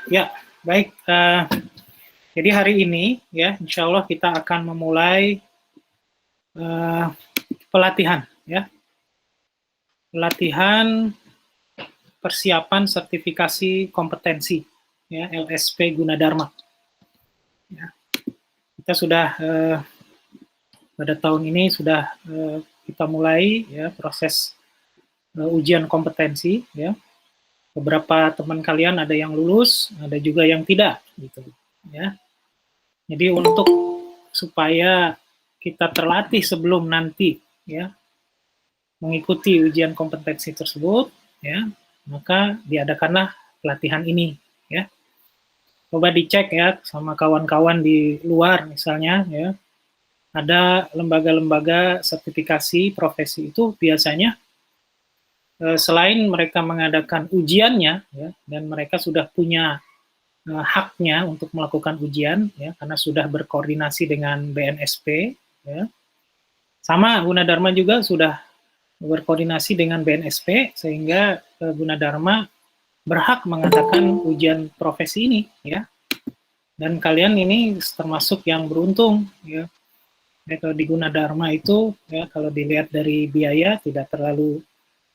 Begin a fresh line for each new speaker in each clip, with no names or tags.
Ya, baik. Jadi hari ini ya, insya Allah kita akan memulai pelatihan ya, pelatihan persiapan sertifikasi kompetensi ya, LSP Gunadarma. Ya, kita sudah pada tahun ini sudah kita mulai ya proses ujian kompetensi ya. Beberapa teman kalian ada yang lulus, ada juga yang tidak gitu ya. Jadi untuk supaya kita terlatih sebelum nanti ya mengikuti ujian kompetensi tersebut ya, maka diadakanlah pelatihan ini ya. Coba dicek ya sama kawan-kawan di luar misalnya ya. Ada lembaga-lembaga sertifikasi profesi itu biasanya selain mereka mengadakan ujiannya ya, dan mereka sudah punya haknya untuk melakukan ujian ya karena sudah berkoordinasi dengan BNSP ya. Sama Gunadarma juga sudah berkoordinasi dengan BNSP sehingga Gunadarma berhak mengadakan ujian profesi ini ya. Dan kalian ini termasuk yang beruntung ya. Kalau di Gunadarma itu ya kalau dilihat dari biaya tidak terlalu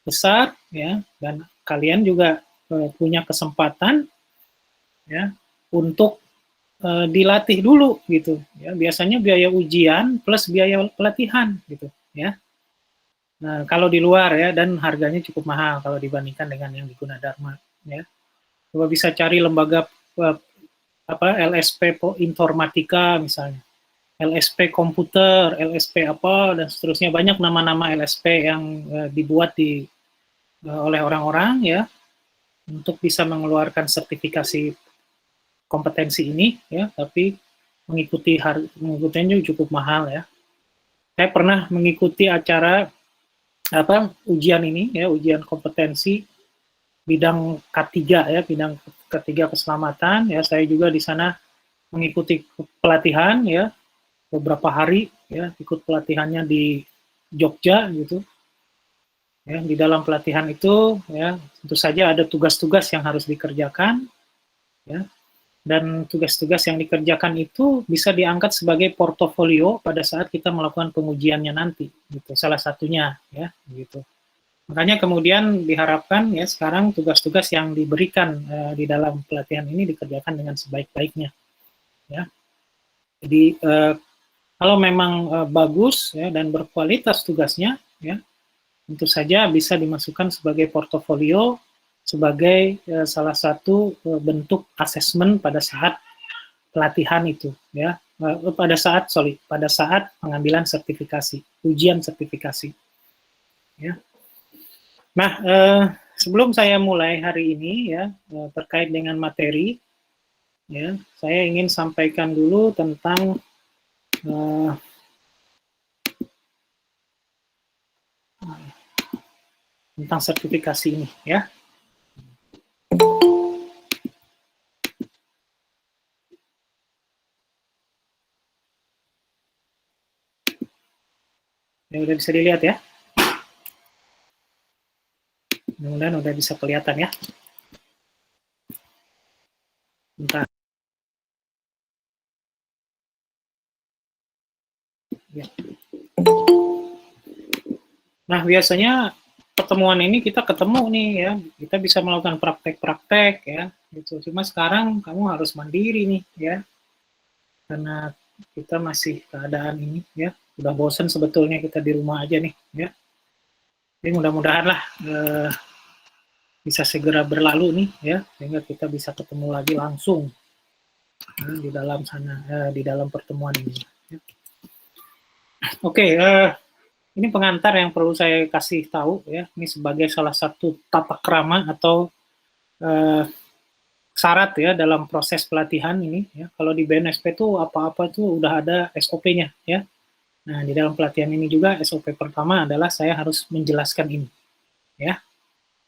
besar ya, dan kalian juga punya kesempatan ya untuk dilatih dulu gitu ya. Biasanya biaya ujian plus biaya pelatihan gitu ya. Nah, kalau di luar ya, dan harganya cukup mahal kalau dibandingkan dengan yang di Gunadarma ya. Coba bisa cari lembaga LSP Informatika misalnya, LSP Komputer, LSP apa dan seterusnya, banyak nama-nama LSP yang dibuat oleh orang-orang ya untuk bisa mengeluarkan sertifikasi kompetensi ini ya, tapi mengikutinya cukup mahal ya. Saya pernah mengikuti acara ujian ini ya, ujian kompetensi bidang K3 ya, bidang K3 keselamatan ya. Saya juga di sana mengikuti pelatihan ya, beberapa hari ya, ikut pelatihannya di Jogja gitu. Ya, di dalam pelatihan itu ya tentu saja ada tugas-tugas yang harus dikerjakan ya. Dan tugas-tugas yang dikerjakan itu bisa diangkat sebagai portofolio pada saat kita melakukan pengujiannya nanti gitu. Salah satunya ya gitu. Makanya kemudian diharapkan ya sekarang tugas-tugas yang diberikan di dalam pelatihan ini dikerjakan dengan sebaik-baiknya ya. Jadi kalau memang bagus ya dan berkualitas tugasnya ya, tentu saja bisa dimasukkan sebagai portofolio sebagai salah satu bentuk asesmen pada saat pelatihan itu ya, pada saat pengambilan sertifikasi, ujian sertifikasi ya. Nah, sebelum saya mulai hari ini ya terkait dengan materi ya, saya ingin sampaikan dulu tentang sertifikasi ini ya. Ini udah bisa dilihat ya. Mudah-mudahan udah bisa kelihatan ya. Bentar. Ya. Nah, biasanya pertemuan ini kita ketemu nih ya, kita bisa melakukan praktek-praktek ya, gitu. Cuma sekarang kamu harus mandiri nih ya, karena kita masih keadaan ini ya, udah bosen sebetulnya kita di rumah aja nih ya. Jadi mudah-mudahan lah bisa segera berlalu nih ya, sehingga kita bisa ketemu lagi langsung di dalam sana, di dalam pertemuan ini. Ya. Oke, ini pengantar yang perlu saya kasih tahu ya, ini sebagai salah satu tata krama atau syarat ya dalam proses pelatihan ini ya. Kalau di BNSP itu apa-apa tuh udah ada SOP-nya ya. Nah, di dalam pelatihan ini juga SOP pertama adalah saya harus menjelaskan ini ya.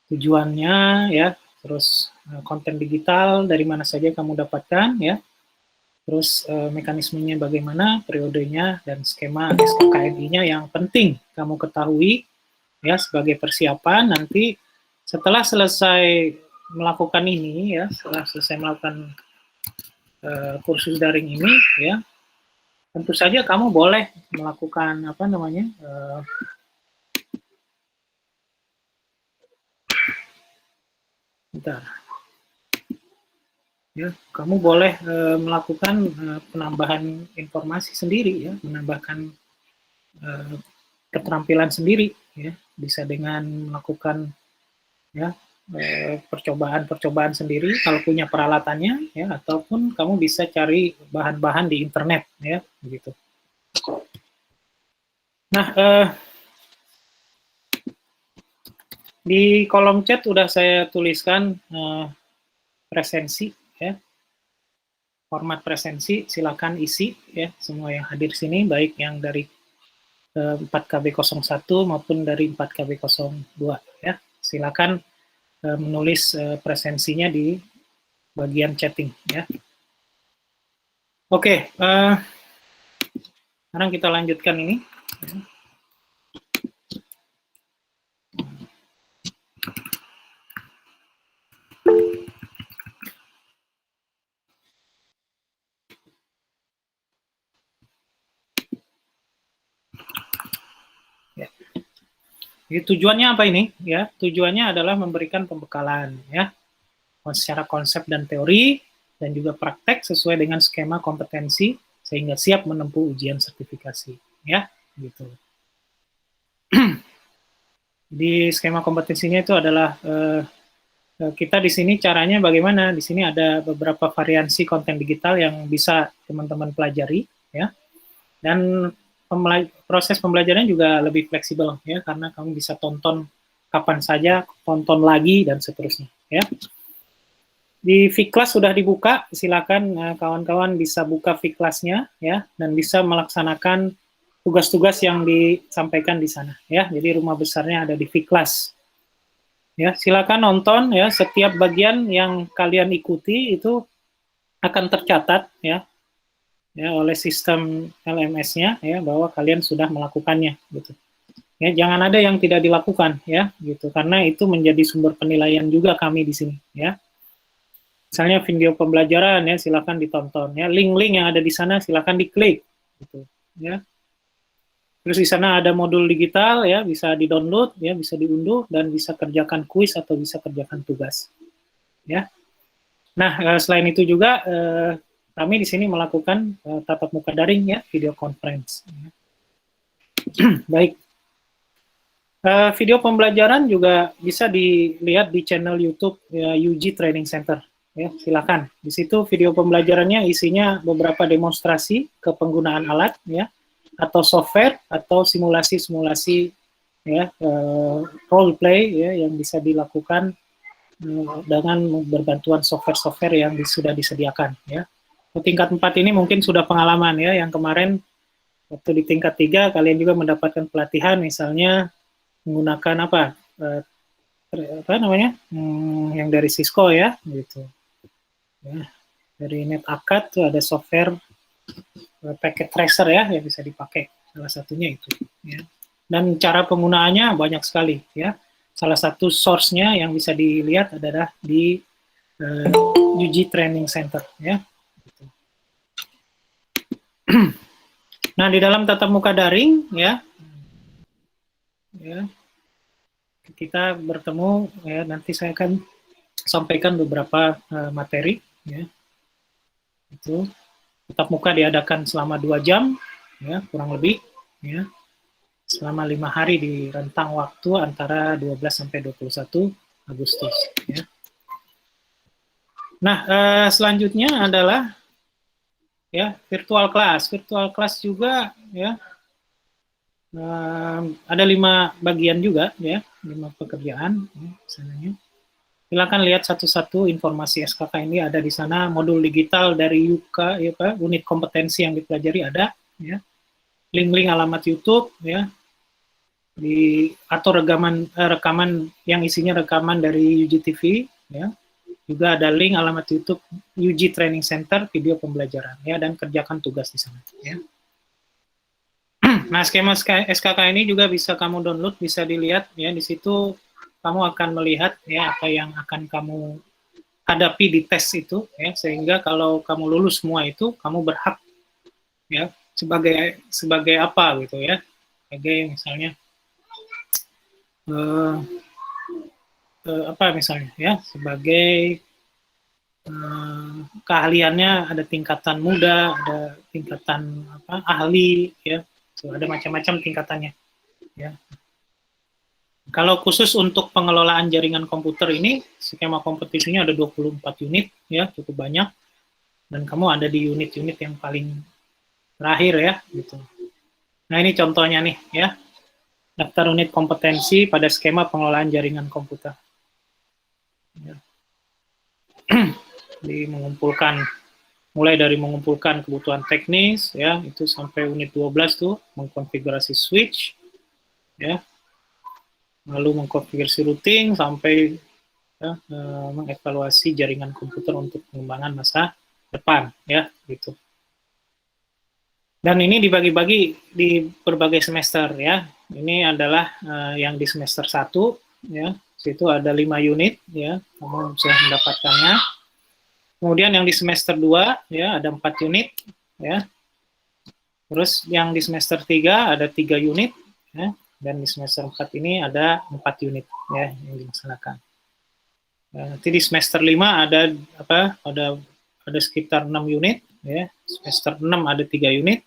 Tujuannya ya, terus konten digital dari mana saja kamu dapatkan ya. Terus mekanismenya bagaimana, periodenya dan skema SKKNI-nya yang penting kamu ketahui ya sebagai persiapan nanti setelah selesai melakukan ini ya, setelah selesai melakukan kursus daring ini ya, tentu saja kamu boleh melakukan apa namanya bentar. Ya, kamu boleh melakukan penambahan informasi sendiri ya, menambahkan keterampilan sendiri ya, bisa dengan melakukan ya percobaan-percobaan sendiri kalau punya peralatannya ya, ataupun kamu bisa cari bahan-bahan di internet ya, begitu. Nah, di kolom chat udah saya tuliskan presensi ya, format presensi, silakan isi ya, semua yang hadir sini, baik yang dari 4KB01 maupun dari 4KB02 ya. Silakan menulis presensinya di bagian chatting ya. Oke, sekarang kita lanjutkan ini. Ya. Jadi tujuannya apa ini? Ya, tujuannya adalah memberikan pembekalan ya, secara konsep dan teori dan juga praktek sesuai dengan skema kompetensi sehingga siap menempuh ujian sertifikasi ya, gitu. Di skema kompetensinya itu adalah kita di sini caranya bagaimana? Di sini ada beberapa variansi konten digital yang bisa teman-teman pelajari ya. Dan proses pembelajarannya juga lebih fleksibel ya, karena kamu bisa tonton kapan saja, tonton lagi dan seterusnya ya. Di Vclass sudah dibuka, silakan kawan-kawan bisa buka Vclass-nya ya, dan bisa melaksanakan tugas-tugas yang disampaikan di sana ya. Jadi rumah besarnya ada di Vclass. Ya, silakan nonton ya, setiap bagian yang kalian ikuti itu akan tercatat ya oleh sistem LMS-nya ya, bahwa kalian sudah melakukannya gitu. Ya, jangan ada yang tidak dilakukan ya gitu, karena itu menjadi sumber penilaian juga kami di sini ya. Misalnya video pembelajaran ya, silakan ditonton ya, link-link yang ada di sana silakan diklik gitu ya. Terus di sana ada modul digital ya, bisa di-download ya, bisa diunduh dan bisa kerjakan kuis atau bisa kerjakan tugas ya. Nah, selain itu juga kami di sini melakukan tatap muka daring ya, video conference. Baik. Video pembelajaran juga bisa dilihat di channel YouTube ya, UG Training Center. Ya, silakan. Di situ video pembelajarannya isinya beberapa demonstrasi kepenggunaan alat ya, atau software atau simulasi-simulasi ya, role play ya, yang bisa dilakukan dengan berbantuan software-software yang sudah disediakan ya. Tingkat 4 ini mungkin sudah pengalaman ya, yang kemarin waktu di tingkat 3 kalian juga mendapatkan pelatihan misalnya menggunakan apa namanya yang dari Cisco ya gitu ya, dari NetAcad tuh ada software packet tracer ya yang bisa dipakai, salah satunya itu ya. Dan cara penggunaannya banyak sekali ya. Salah satu source-nya yang bisa dilihat adalah di UG Training Center ya. Nah, di dalam tatap muka daring ya, kita bertemu ya, nanti saya akan sampaikan beberapa materi ya. Itu tatap muka diadakan selama 2 jam ya, kurang lebih ya. Selama 5 hari di rentang waktu antara 12 sampai 21 Agustus ya. Nah, selanjutnya adalah ya virtual class. Virtual class juga ya, ada 5 bagian juga ya, 5 pekerjaan ya, misalnya. Silakan lihat satu-satu informasi SKK ini ada di sana. Modul digital dari YUKA ya Pak, unit kompetensi yang dipelajari ada ya. Link-link alamat YouTube ya. Atau rekaman yang isinya rekaman dari UGTV ya. Juga ada link alamat YouTube UG Training Center video pembelajaran ya, dan kerjakan tugas di sana ya. Nah, skema SKK ini juga bisa kamu download, bisa dilihat ya, di situ kamu akan melihat ya apa yang akan kamu hadapi di tes itu, ya, sehingga kalau kamu lulus semua itu, kamu berhak ya sebagai apa gitu ya, sebagai misalnya apa misalnya ya, sebagai keahliannya ada tingkatan muda, ada tingkatan apa ahli ya, so, ada macam-macam tingkatannya ya. Kalau khusus untuk pengelolaan jaringan komputer ini, skema kompetisinya ada 24 unit ya, cukup banyak, dan kamu ada di unit-unit yang paling terakhir ya gitu. Nah, ini contohnya nih ya, daftar unit kompetensi pada skema pengelolaan jaringan komputer. Ya. Di mengumpulkan, mulai dari mengumpulkan kebutuhan teknis ya, itu sampai unit 12 tuh mengkonfigurasi switch ya, lalu mengkonfigurasi routing sampai ya, mengevaluasi jaringan komputer untuk pengembangan masa depan ya gitu. Dan ini dibagi-bagi di berbagai semester ya. Ini adalah yang di semester 1 ya. Situ ada 5 unit ya, kamu sudah mendapatkannya. Kemudian yang di semester 2 ya ada 4 unit ya. Terus yang di semester 3 ada 3 unit ya, dan di semester 4 ini ada 4 unit ya yang dilaksanakan. Nanti di semester 5 ada apa? Ada sekitar 6 unit ya. Semester 6 ada 3 unit.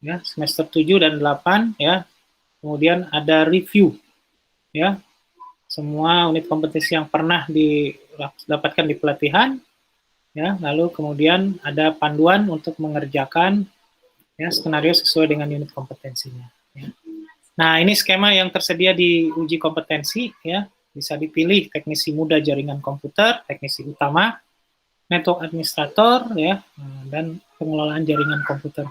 Ya, semester 7 dan 8 ya. Kemudian ada review ya. Semua unit kompetisi yang pernah didapatkan di pelatihan ya, lalu kemudian ada panduan untuk mengerjakan ya skenario sesuai dengan unit kompetensinya ya. Nah, ini skema yang tersedia di uji kompetensi ya. Bisa dipilih teknisi muda jaringan komputer, teknisi utama, network administrator ya, dan pengelolaan jaringan komputer.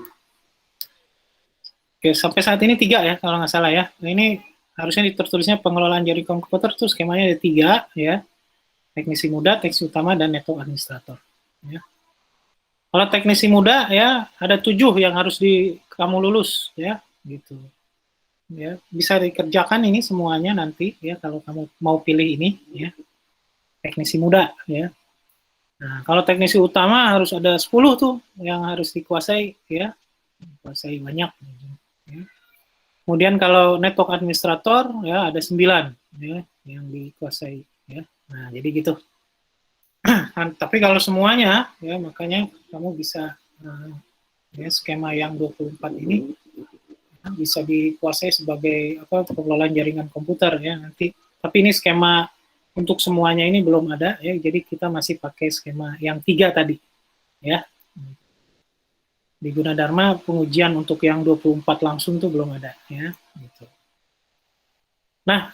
Oke, sampai saat ini 3 ya kalau nggak salah ya. Nah, ini harusnya tertulisnya pengelolaan jaringan komputer tuh skemanya ada 3 ya. Teknisi muda, teknisi utama, dan network administrator. Ya. Kalau teknisi muda ya ada 7 yang harus kamu lulus ya gitu. Ya, bisa dikerjakan ini semuanya nanti ya kalau kamu mau pilih ini ya. Teknisi muda ya. Nah, kalau teknisi utama harus ada 10 tuh yang harus dikuasai ya. Dikuasai banyak. Ya. Kemudian kalau network administrator ya ada 9 ya yang dikuasai ya. Nah, jadi gitu. Tapi kalau semuanya ya makanya kamu bisa ya skema yang 24 ini ya, bisa dikuasai sebagai apa pengelolaan jaringan komputer ya nanti. Tapi ini skema untuk semuanya ini belum ada ya. Jadi kita masih pakai skema yang 3 tadi ya. Di Gunadarma pengujian untuk yang 24 langsung tuh belum ada ya gitu. Nah,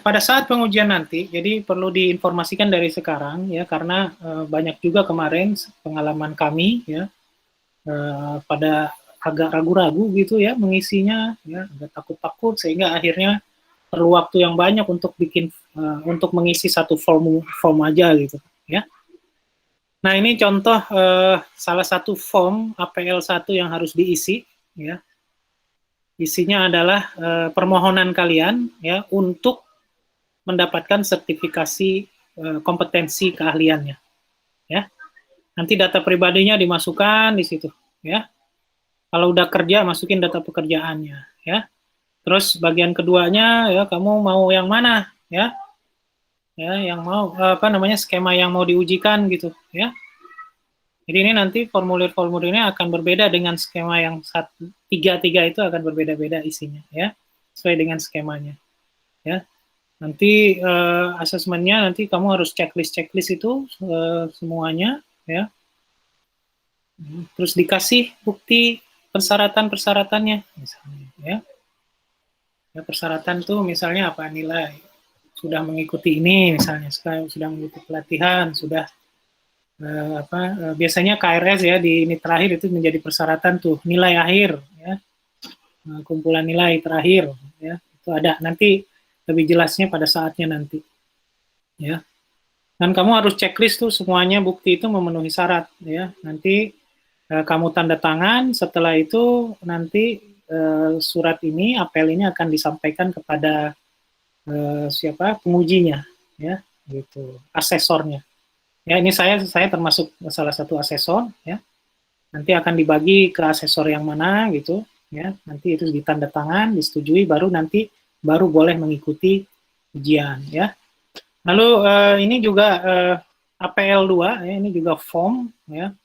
pada saat pengujian nanti, jadi perlu diinformasikan dari sekarang ya, karena banyak juga kemarin pengalaman kami ya, pada agak ragu-ragu gitu ya mengisinya, ya agak takut-takut sehingga akhirnya perlu waktu yang banyak untuk untuk mengisi satu form aja gitu ya. Nah, ini contoh salah satu form APL1 yang harus diisi ya. Isinya adalah permohonan kalian ya untuk mendapatkan sertifikasi kompetensi keahliannya ya. Nanti data pribadinya dimasukkan di situ ya. Kalau udah kerja masukin data pekerjaannya ya. Terus bagian keduanya ya kamu mau yang mana ya? Ya, yang mau apa namanya skema yang mau diujikan gitu ya. Jadi ini nanti formulir-formulirnya akan berbeda dengan skema yang 3 itu akan berbeda-beda isinya ya, sesuai dengan skemanya ya. Nanti asesmennya nanti kamu harus checklist itu semuanya ya. Terus dikasih bukti persyaratan-persyaratannya misalnya ya. Ya, persyaratan tuh misalnya apa, nilai sudah mengikuti ini misalnya, sudah mengikuti pelatihan, sudah biasanya KRS ya di ini terakhir itu menjadi persyaratan tuh nilai akhir ya, kumpulan nilai terakhir ya, itu ada nanti lebih jelasnya pada saatnya nanti ya. Dan kamu harus checklist tuh semuanya bukti itu memenuhi syarat ya. Nanti kamu tanda tangan, setelah itu nanti surat ini apel ini akan disampaikan kepada siapa pengujinya, ya, gitu, asesornya. Ya, ini saya termasuk salah satu asesor, ya. Nanti akan dibagi ke asesor yang mana, gitu, ya. Nanti itu ditanda tangan, disetujui, baru boleh mengikuti ujian, ya. Lalu ini juga APL 2, ya, ini juga form, ya,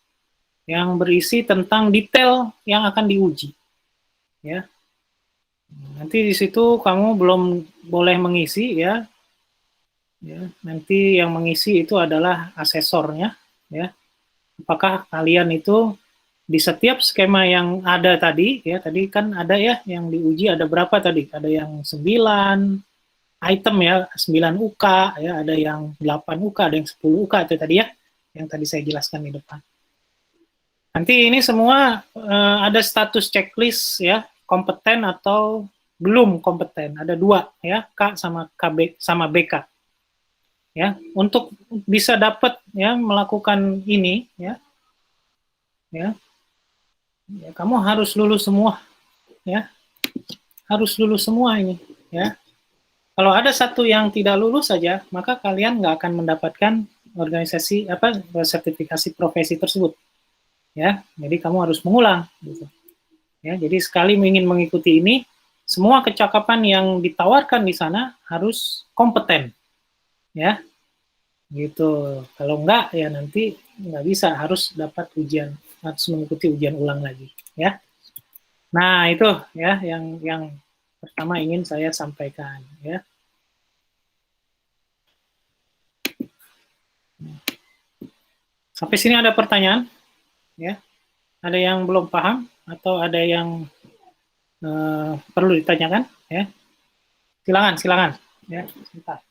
yang berisi tentang detail yang akan diuji, ya. Nanti di situ kamu belum boleh mengisi, ya. Ya, nanti yang mengisi itu adalah asesornya, ya. Apakah kalian itu di setiap skema yang ada tadi, ya, tadi kan ada ya yang diuji ada berapa tadi? Ada yang 9 item ya, 9 UK, ya, ada yang 8 UK, ada yang 10 UK itu tadi ya, yang tadi saya jelaskan di depan. Nanti ini semua ada status checklist ya, kompeten atau belum kompeten. Ada dua ya, K sama KB sama BK. Ya, untuk bisa dapat ya melakukan ini ya, ya, ya kamu harus lulus semua ya, harus lulus semua ini ya. Kalau ada satu yang tidak lulus saja, maka kalian nggak akan mendapatkan organisasi apa sertifikasi profesi tersebut ya. Jadi kamu harus mengulang gitu. Ya, jadi sekali ingin mengikuti ini, semua kecakapan yang ditawarkan di sana harus kompeten ya. Gitu. Kalau enggak ya nanti nggak bisa, harus dapat ujian, harus mengikuti ujian ulang lagi ya. Nah, itu ya yang pertama ingin saya sampaikan ya. Sampai sini ada pertanyaan ya? Ada yang belum paham atau ada yang perlu ditanyakan ya? Silakan, silakan ya. Sebentar.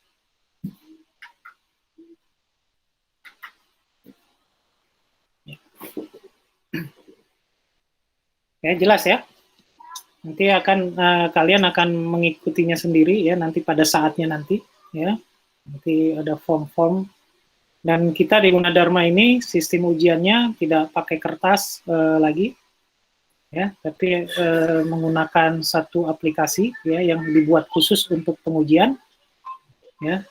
Ya, jelas ya. Nanti kalian akan mengikutinya sendiri ya nanti pada saatnya nanti ya. Nanti ada form-form dan kita di Gunadarma ini sistem ujiannya tidak pakai kertas lagi ya, tapi menggunakan satu aplikasi ya yang dibuat khusus untuk pengujian ya.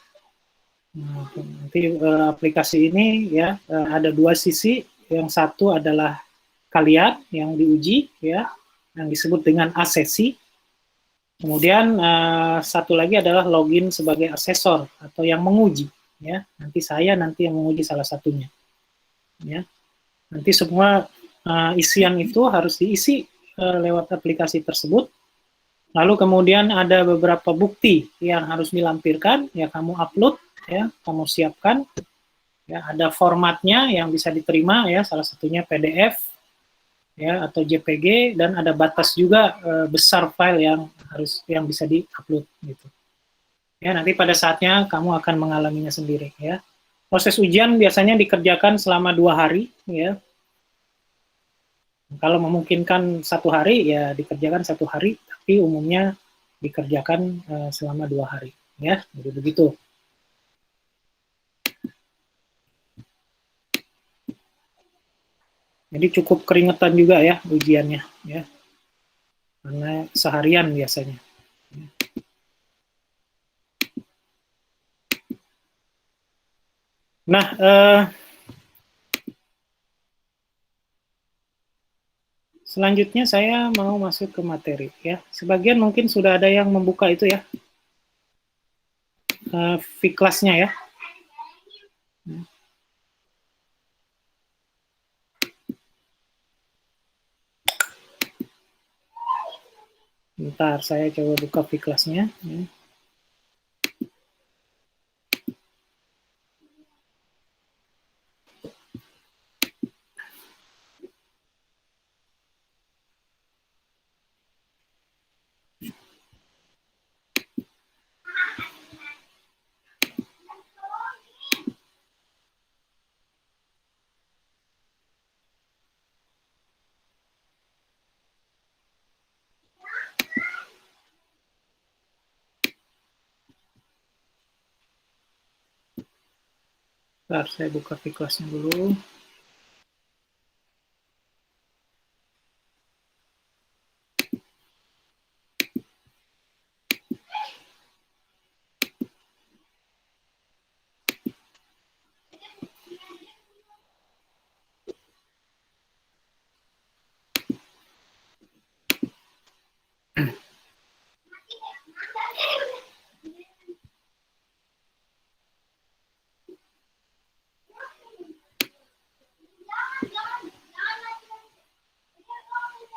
Nanti aplikasi ini ya ada dua sisi, yang satu adalah kalian yang diuji ya, yang disebut dengan asesi. Kemudian satu lagi adalah login sebagai asesor atau yang menguji ya. Nanti saya yang menguji salah satunya ya. Nanti semua isian itu harus diisi lewat aplikasi tersebut. Lalu kemudian ada beberapa bukti yang harus dilampirkan, ya kamu upload, ya kamu siapkan, ya ada formatnya yang bisa diterima, ya salah satunya PDF, ya atau JPG, dan ada batas juga besar file yang bisa diupload gitu. Ya nanti pada saatnya kamu akan mengalaminya sendiri, ya. Proses ujian biasanya dikerjakan selama 2 hari, ya. Kalau memungkinkan 1 hari ya dikerjakan 1 hari, tapi umumnya dikerjakan selama 2 hari, ya. Jadi begitu. Jadi cukup keringetan juga ya ujiannya, ya. Karena seharian biasanya. Nah, selanjutnya saya mau masuk ke materi, ya. Sebagian mungkin sudah ada yang membuka itu ya, V-class-nya ya. Bentar, saya coba buka V-class-nya. Ya. Bentar, saya buka V-class-nya dulu.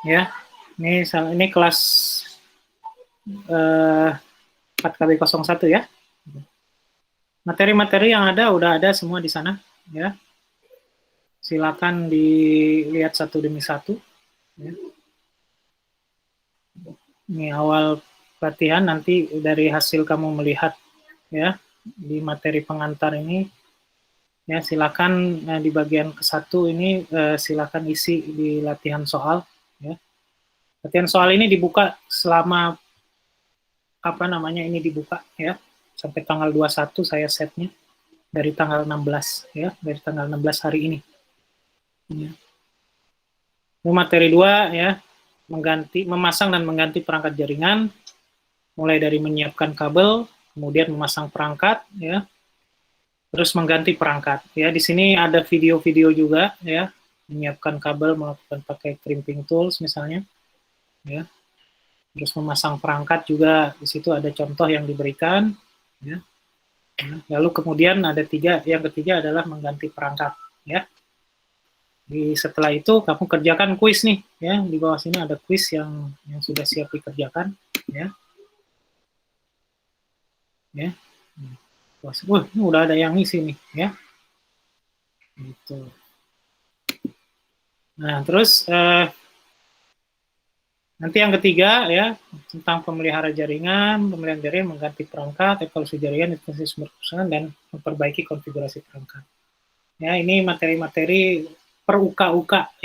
ya. Ini kelas 4KB01 ya. Materi-materi yang ada udah ada semua di sana ya. Silakan dilihat satu demi satu ya. Ini awal pelatihan, nanti dari hasil kamu melihat ya di materi pengantar ini ya, silakan di bagian ke-1 ini silakan isi di latihan soal ya. Latihan soal ini dibuka selama ini dibuka ya sampai tanggal 21 saya setnya, dari tanggal 16 ya, dari tanggal 16 hari ini ya. Materi 2 ya, memasang dan mengganti perangkat jaringan, mulai dari menyiapkan kabel, kemudian memasang perangkat ya, terus mengganti perangkat ya. Di sini ada video-video juga ya, menyiapkan kabel melakukan pakai crimping tools misalnya ya. Terus memasang perangkat juga, di situ ada contoh yang diberikan ya. Lalu kemudian yang ketiga adalah mengganti perangkat ya. Setelah itu kamu kerjakan kuis nih ya, di bawah sini ada kuis yang sudah siap dikerjakan ya. Ya. Wah, ini udah ada yang ngisi nih ya. Gitu. Nah, terus nanti yang ketiga ya, tentang pemeliharaan jaringan, mengganti perangkat, evaluasi jaringan, evaluasi sumber kerusakan, dan memperbaiki konfigurasi perangkat. Ya, ini materi-materi per UK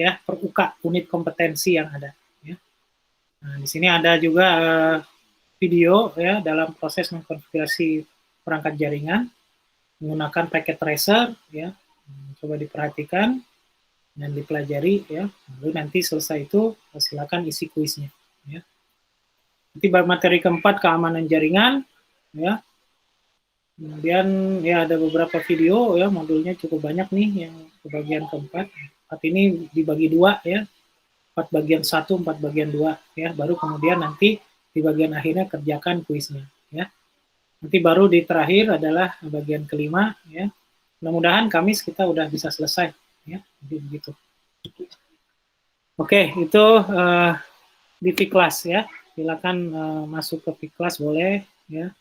ya, per UK unit kompetensi yang ada. Ya. Nah, di sini ada juga video ya dalam proses mengkonfigurasi perangkat jaringan menggunakan packet tracer ya. Coba diperhatikan dan dipelajari ya. Lalu nanti selesai itu silakan isi kuisnya ya. Nanti materi keempat keamanan jaringan ya. Kemudian ya ada beberapa video ya, modulnya cukup banyak nih yang ke bagian keempat. Ini dibagi 2 ya. 4 bagian 1, 4 bagian 2 ya. Baru kemudian nanti di bagian akhirnya kerjakan kuisnya ya. Nanti baru di terakhir adalah bagian kelima ya. Mudah-mudahan Kamis kita udah bisa selesai ya. Jadi begitu. Oke, itu di V-Class ya. Silakan masuk ke V-Class boleh ya.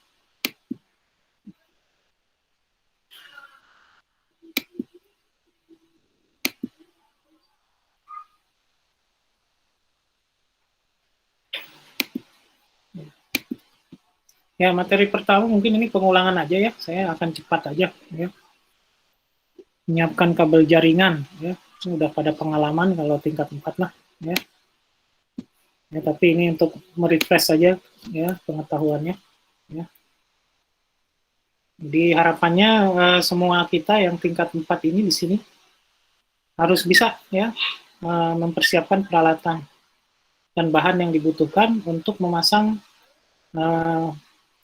Ya, materi pertama mungkin ini pengulangan aja ya. Saya akan cepat aja ya. Menyiapkan kabel jaringan ya. Sudah pada pengalaman kalau tingkat 4 lah ya. Ya, tapi ini untuk merefresh saja ya pengetahuannya ya. Jadi harapannya semua kita yang tingkat 4 ini di sini harus bisa ya mempersiapkan peralatan dan bahan yang dibutuhkan untuk memasang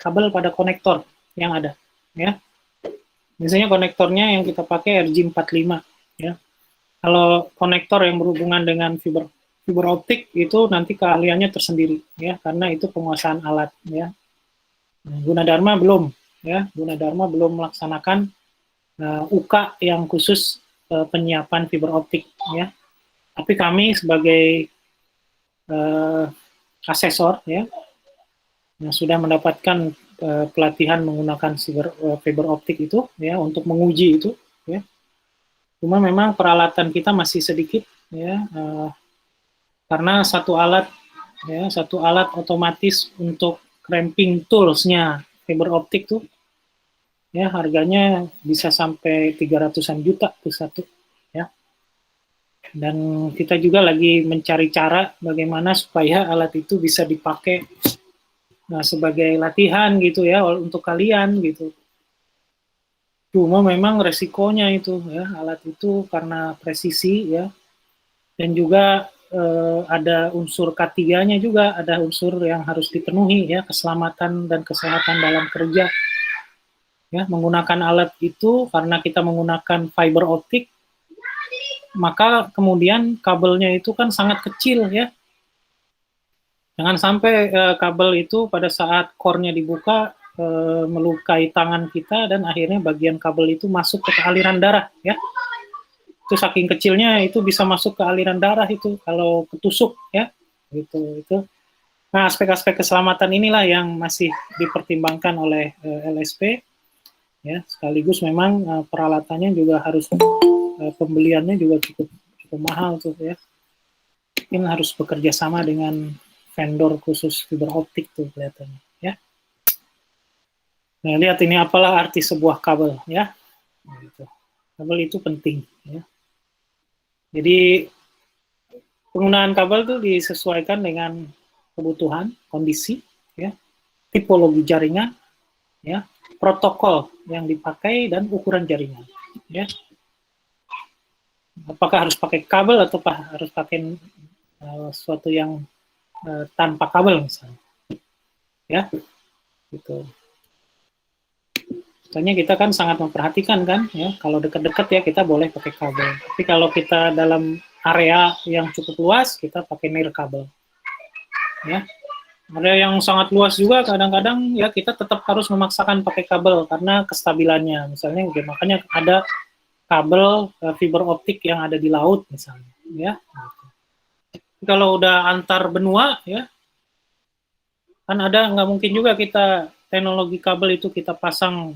kabel pada konektor yang ada ya. Biasanya konektornya yang kita pakai RJ45 ya. Kalau konektor yang berhubungan dengan fiber optik itu nanti keahliannya tersendiri ya, karena itu penguasaan alat ya. Gunadarma belum ya, Gunadarma belum melaksanakan UK yang khusus penyiapan fiber optik ya. Tapi kami sebagai asesor ya, yang sudah mendapatkan pelatihan menggunakan fiber optik itu ya untuk menguji itu ya. Cuma memang peralatan kita masih sedikit ya, karena satu alat otomatis untuk cramping toolsnya fiber optik tuh ya harganya bisa sampai 300-an juta tuh satu ya. Dan kita juga lagi mencari cara bagaimana supaya alat itu bisa dipakai sebagai latihan gitu ya untuk kalian gitu. Cuma memang resikonya itu ya, alat itu karena presisi ya, dan juga ada unsur K3-nya juga, ada unsur yang harus dipenuhi ya, keselamatan dan kesehatan dalam kerja. Ya, menggunakan alat itu karena kita menggunakan fiber optik, maka kemudian kabelnya itu kan sangat kecil ya. Jangan sampai kabel itu pada saat core-nya dibuka melukai tangan kita dan akhirnya bagian kabel itu masuk ke aliran darah ya. Itu saking kecilnya itu bisa masuk ke aliran darah itu kalau ketusuk ya. gitu itu. Nah, aspek-aspek keselamatan inilah yang masih dipertimbangkan oleh LSP, ya. Sekaligus memang peralatannya juga harus pembeliannya juga cukup mahal tuh ya. Mungkin harus bekerja sama dengan vendor khusus fiber optik tuh kelihatannya, ya. Nah, lihat ini apalah arti sebuah kabel, ya. Gitu. Kabel itu penting, ya. Jadi penggunaan kabel itu disesuaikan dengan kebutuhan, kondisi, ya, tipologi jaringan, ya, protokol yang dipakai dan ukuran jaringan, ya. Apakah harus pakai kabel atau harus pakai sesuatu yang tanpa kabel misalnya, ya, gitu. Misalnya kita kan sangat memperhatikan kan, ya, kalau dekat-dekat ya kita boleh pakai kabel. Tapi kalau kita dalam area yang cukup luas, kita pakai nirkabel, ya. Ada yang sangat luas juga, kadang-kadang ya kita tetap harus memaksakan pakai kabel karena kestabilannya. Misalnya, makanya ada kabel fiber optik yang ada di laut misalnya, ya. Kalau udah antar benua, ya, kan ada nggak mungkin juga kita teknologi kabel itu kita pasang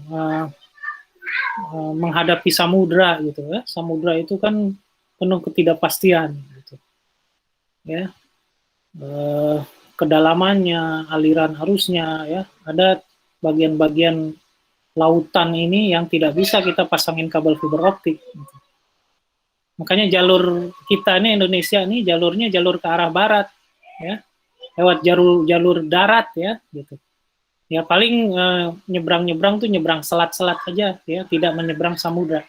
menghadapi samudra gitu ya. Samudra itu kan penuh ketidakpastian gitu. Ya. Kedalamannya, aliran arusnya ya. Ada bagian-bagian lautan ini yang tidak bisa kita pasangin kabel fiber optik gitu. Makanya jalur kita nih Indonesia nih jalurnya jalur ke arah barat ya. Lewat jalur darat ya gitu. Ya paling nyebrang-nyebrang tuh nyebrang selat-selat aja ya, tidak menyeberang samudra.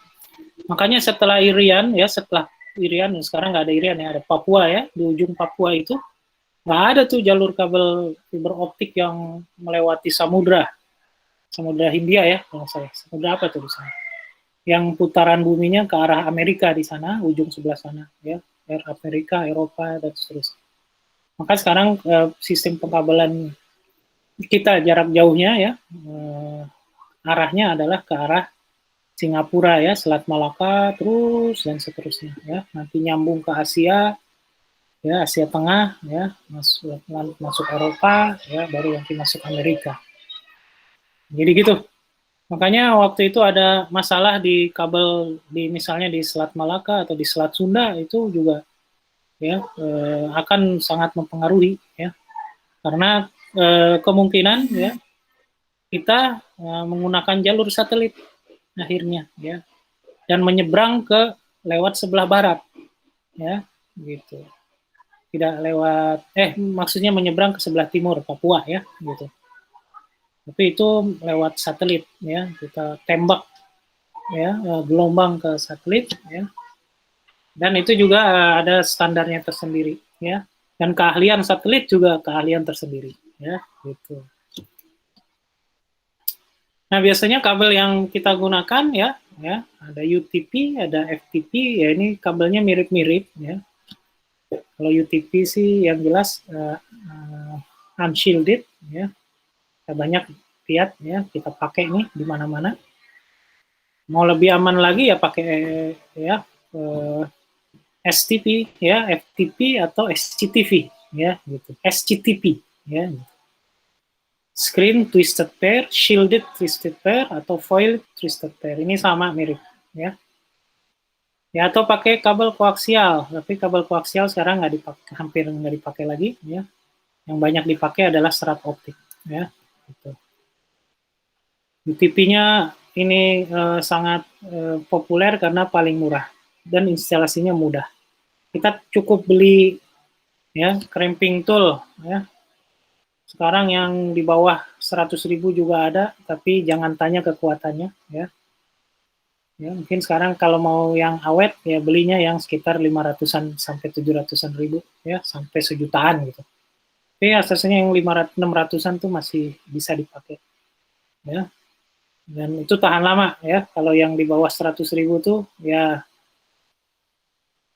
Makanya setelah Irian ya, setelah Irian sekarang nggak ada Irian ya, ada Papua ya, di ujung Papua itu nggak ada tuh jalur kabel fiber optik yang melewati samudra Hindia ya, kalau saya samudra apa tuh di sana, yang putaran buminya ke arah Amerika di sana, ujung sebelah sana ya, Amerika, Eropa dan seterusnya. Maka sekarang sistem pengkabelan kita jarak jauhnya ya arahnya adalah ke arah Singapura ya, Selat Malaka terus dan seterusnya ya. Nanti nyambung ke Asia ya, Asia Tengah ya, masuk Eropa ya, baru nanti masuk Amerika. Jadi gitu. Makanya waktu itu ada masalah di kabel di misalnya di Selat Malaka atau di Selat Sunda itu juga ya akan sangat mempengaruhi ya. Karena kemungkinan ya kita menggunakan jalur satelit akhirnya ya dan menyeberang ke lewat sebelah barat ya gitu, tidak lewat maksudnya menyeberang ke sebelah timur Papua ya gitu, tapi itu lewat satelit ya, kita tembak ya gelombang ke satelit ya, dan itu juga ada standarnya tersendiri ya, dan keahlian satelit juga keahlian tersendiri ya gitu. Nah, biasanya kabel yang kita gunakan ya, ada UTP, ada FTP, ya ini kabelnya mirip-mirip ya. Kalau UTP sih yang jelas unshielded ya. Banyak lihat ya, kita pakai nih di mana-mana. Mau lebih aman lagi ya pakai ya STP ya, FTP atau SCTV ya gitu. SCTP ya. Screen twisted pair, shielded twisted pair, atau foil twisted pair. Ini sama mirip, ya. Ya atau pakai kabel koaksial, tapi kabel koaksial sekarang nggak dipakai, hampir nggak dipakai lagi, ya. Yang banyak dipakai adalah serat optik, ya. Gitu. UTP-nya ini sangat populer karena paling murah dan instalasinya mudah. Kita cukup beli ya cramping tool, ya. Sekarang yang di bawah 100.000 juga ada, tapi jangan tanya kekuatannya ya. Ya, mungkin sekarang kalau mau yang awet ya belinya yang sekitar 500-an sampai 700-an ribu ya, sampai sejutaan gitu. Tapi asasnya yang 500-600-an tuh masih bisa dipakai. Ya. Dan itu tahan lama ya. Kalau yang di bawah 100.000 tuh ya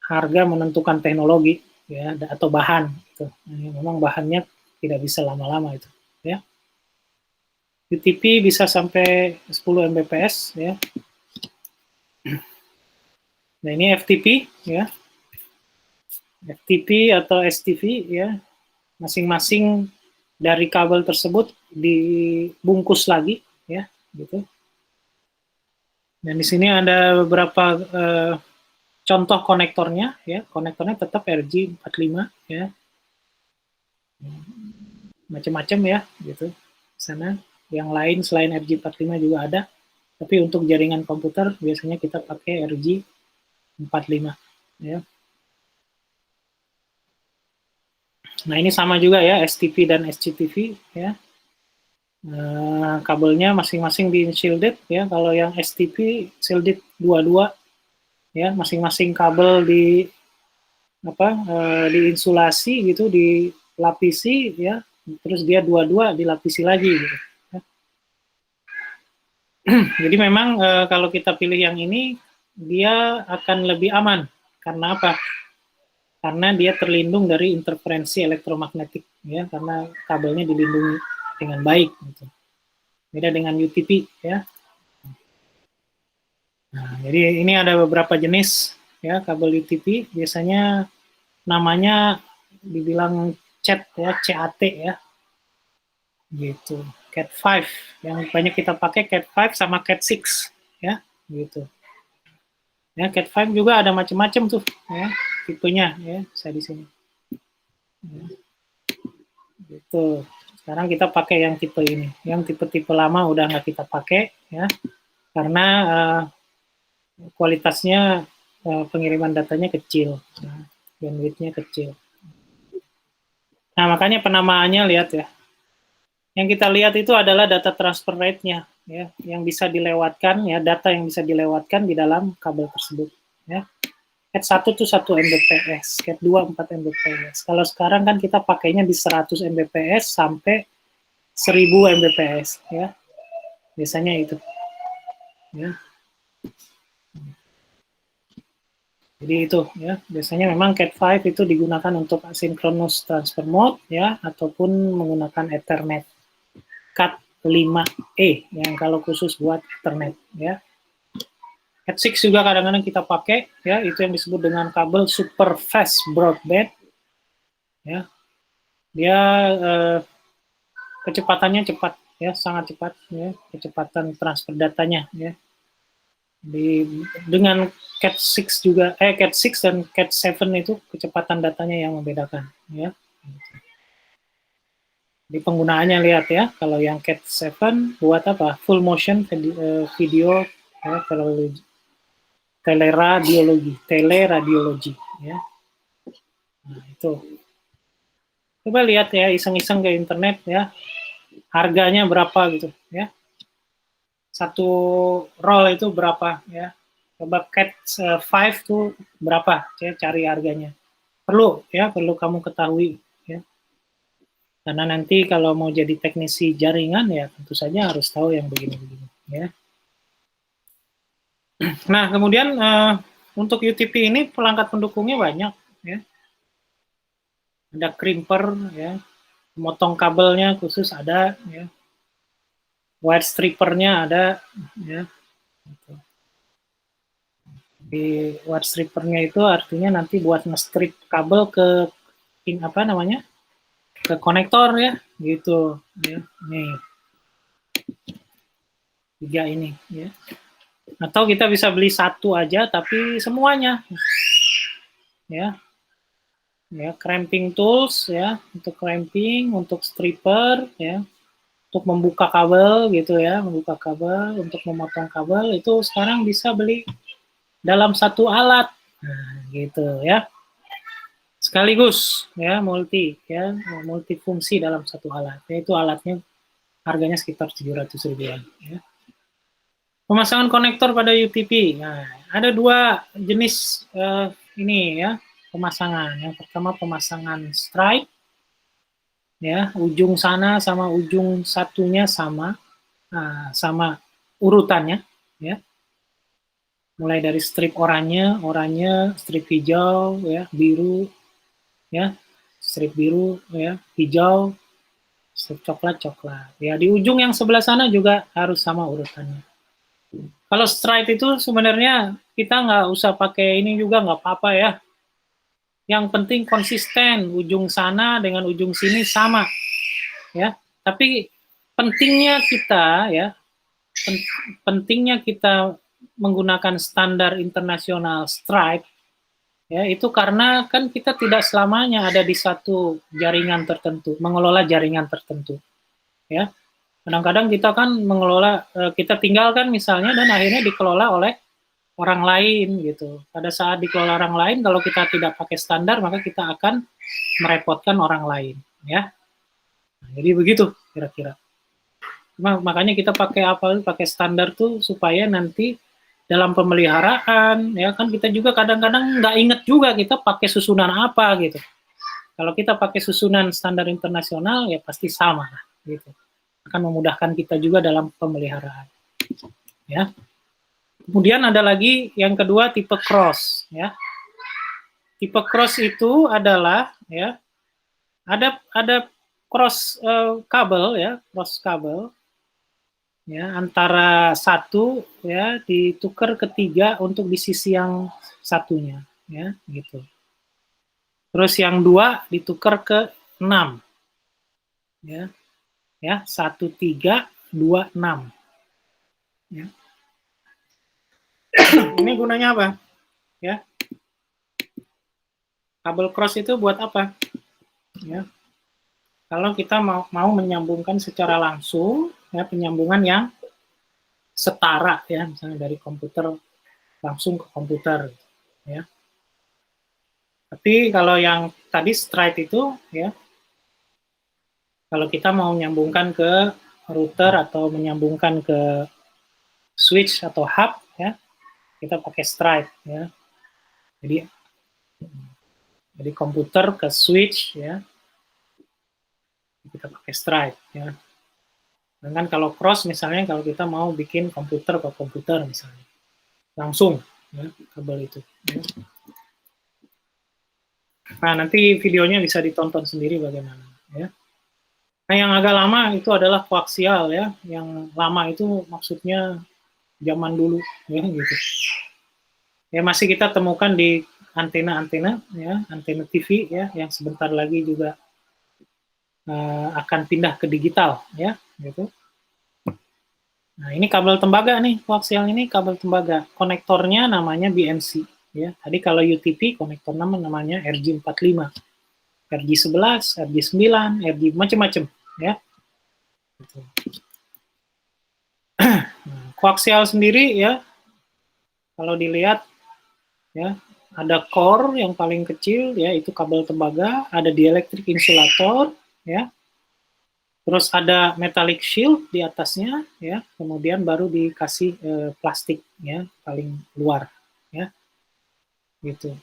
harga menentukan teknologi ya atau bahan gitu. Nah, memang bahannya tidak bisa lama-lama itu ya. UTP bisa sampai 10 Mbps ya. Nah ini FTP ya. FTP atau STV ya. masing-masing dari kabel tersebut dibungkus lagi, ya, gitu. Dan di sini ada beberapa contoh konektornya, ya, konektornya tetap RJ45, ya, macam-macam ya, gitu. Sana yang lain selain RJ45 juga ada, tapi untuk jaringan komputer biasanya kita pakai RJ45, ya. Nah ini sama juga ya, STP dan SCTV, ya. Kabelnya masing-masing di shielded, ya. Kalau yang STP shielded dua-dua, ya, masing-masing kabel di diinsulasi gitu, dilapisi, ya, terus dia dua-dua dilapisi lagi gitu. Jadi memang kalau kita pilih yang ini dia akan lebih aman. Karena apa? Karena dia terlindung dari interferensi elektromagnetik, ya, karena kabelnya dilindungi dengan baik gitu. Beda dengan UTP, ya. Nah, jadi ini ada beberapa jenis, ya, kabel UTP. Biasanya namanya dibilang CAT, ya, CAT, ya, gitu. Cat5 yang banyak kita pakai Cat5 sama Cat6, ya, gitu. Ya, Cat5 juga ada macam-macam tuh, ya, tipenya, ya, saya di sini. Ya, gitu. Sekarang kita pakai yang tipe ini. Yang tipe-tipe lama udah nggak kita pakai, ya, karena kualitasnya pengiriman datanya kecil, ya, bandwidth-nya kecil. Nah, makanya penamaannya lihat ya. Yang kita lihat itu adalah data transfer rate-nya, ya, yang bisa dilewatkan, ya, data yang bisa dilewatkan di dalam kabel tersebut, ya. Cat 1 itu 1 Mbps, Cat 2 4 Mbps. Kalau sekarang kan kita pakainya di 100 Mbps sampai 1000 Mbps, ya. Biasanya itu, ya. Jadi itu, ya, biasanya memang Cat5 itu digunakan untuk asynchronous transfer mode, ya, ataupun menggunakan Ethernet. Cat5e yang kalau khusus buat Ethernet, ya. Cat6 juga kadang-kadang kita pakai, ya, itu yang disebut dengan kabel super fast broadband, ya. Dia kecepatannya cepat, ya, sangat cepat, ya, kecepatan transfer datanya, ya. Dengan Cat6 juga, Cat6 dan Cat7 itu kecepatan datanya yang membedakan, ya. Di penggunaannya lihat ya, kalau yang Cat7 buat apa? Full motion video, ya, teleradiologi, ya. Nah, itu. Coba lihat ya, iseng-iseng ke internet ya, harganya berapa gitu ya. Satu roll itu berapa ya. Coba Cat5 tuh berapa, ya, cari harganya. Perlu ya, perlu kamu ketahui ya. Karena nanti kalau mau jadi teknisi jaringan ya tentu saja harus tahu yang begini-begini ya. Nah, kemudian untuk UTP ini perangkat pendukungnya banyak ya. Ada crimper ya, memotong kabelnya khusus ada ya. Wire strippernya ada ya. Di wire strippernya itu artinya nanti buat nge-strip kabel ke apa namanya? Ke konektor ya, gitu ya. Nih. 3 ini ya. Atau kita bisa beli satu aja tapi semuanya. Ya. Ya, cramping tools ya, untuk cramping, untuk stripper ya, untuk membuka kabel gitu ya, membuka kabel, untuk memotong kabel itu sekarang bisa beli dalam satu alat. Nah, gitu ya. Sekaligus ya, multifungsi dalam satu alat. Yaitu alatnya harganya sekitar 700 ribuan ya. Pemasangan konektor pada UTP. Nah, ada dua jenis ini ya, pemasangan. Yang pertama pemasangan stripe, ya, ujung sana sama ujung satunya sama, sama urutannya, ya. Mulai dari strip oranye, strip hijau, ya, biru, ya, strip biru, ya, hijau, strip coklat. Ya, di ujung yang sebelah sana juga harus sama urutannya. Kalau stripe itu sebenarnya kita nggak usah pakai ini juga nggak apa-apa ya. Yang penting konsisten, ujung sana dengan ujung sini sama, ya. Tapi pentingnya kita, ya, pentingnya kita menggunakan standar internasional stripe, ya, itu karena kan kita tidak selamanya ada di satu jaringan tertentu, mengelola jaringan tertentu, ya. Kadang-kadang kita kan mengelola, kita tinggalkan misalnya dan akhirnya dikelola oleh orang lain gitu. Pada saat dikelola orang lain, kalau kita tidak pakai standar, maka kita akan merepotkan orang lain, ya. Nah, jadi begitu kira-kira. Makanya kita pakai apa? Pakai standar tuh supaya nanti dalam pemeliharaan, ya kan kita juga kadang-kadang nggak inget juga kita pakai susunan apa gitu. Kalau kita pakai susunan standar internasional, ya pasti sama, gitu. Akan memudahkan kita juga dalam pemeliharaan, ya. Kemudian ada lagi yang kedua tipe cross, ya. Tipe cross itu adalah, ya, ada cross kabel, ya, cross kabel, ya, antara satu, ya, ditukar ke 3 untuk di sisi yang satunya, ya, gitu. Terus yang 2 ditukar ke 6, ya, 1, 3, 2, 6, ya. Ini gunanya apa? Ya, kabel cross itu buat apa? Ya, kalau kita mau menyambungkan secara langsung, ya, penyambungan yang setara, ya, misalnya dari komputer langsung ke komputer, ya. Tapi kalau yang tadi straight itu, ya, kalau kita mau menyambungkan ke router atau menyambungkan ke switch atau hub, ya, kita pakai straight, ya. Jadi komputer ke switch, ya, kita pakai straight, ya. Sedangkan kalau cross misalnya kalau kita mau bikin komputer ke komputer misalnya, langsung, ya, kabel itu, ya. Nah, nanti videonya bisa ditonton sendiri bagaimana, ya. Nah, yang agak lama itu adalah koaksial, ya. Yang lama itu maksudnya zaman dulu, ya, gitu. Ya, masih kita temukan di antena-antena, ya, antena TV, ya, yang sebentar lagi juga akan pindah ke digital, ya, gitu. Nah, ini kabel tembaga nih, koaksial ini kabel tembaga. Konektornya namanya BNC, ya. Tadi kalau UTP konektor namanya RJ45, RJ11, RJ9, RJ macam-macam, ya. Gitu. Nah, koaksial sendiri, ya, kalau dilihat, ya, ada core yang paling kecil, ya, itu kabel tembaga, ada dielectric insulator, ya. Terus ada metallic shield di atasnya, ya, kemudian baru dikasih plastik, ya, paling luar, ya, gitu.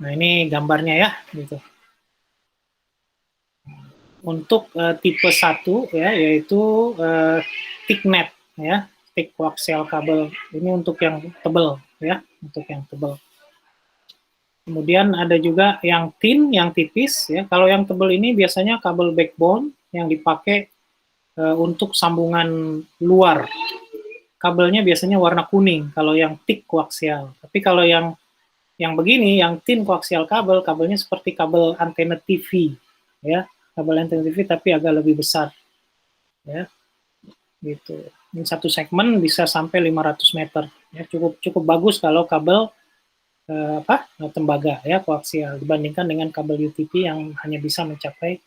Nah, ini gambarnya, ya, gitu. Untuk tipe 1, ya, yaitu thicknet, ya, thick coaxial kabel. Ini untuk yang tebal, ya, untuk yang tebal. Kemudian ada juga yang thin, yang tipis, ya. Kalau yang tebal ini biasanya kabel backbone yang dipakai untuk sambungan luar. Kabelnya biasanya warna kuning kalau yang thick koaksial. Tapi kalau yang begini, yang thin koaksial kabel, kabelnya seperti kabel antena TV, ya, kabel antena TV tapi agak lebih besar, ya, gitu. Ini satu segmen bisa sampai 500 meter, ya, cukup bagus kalau kabel tembaga, ya, koaksial dibandingkan dengan kabel UTP yang hanya bisa mencapai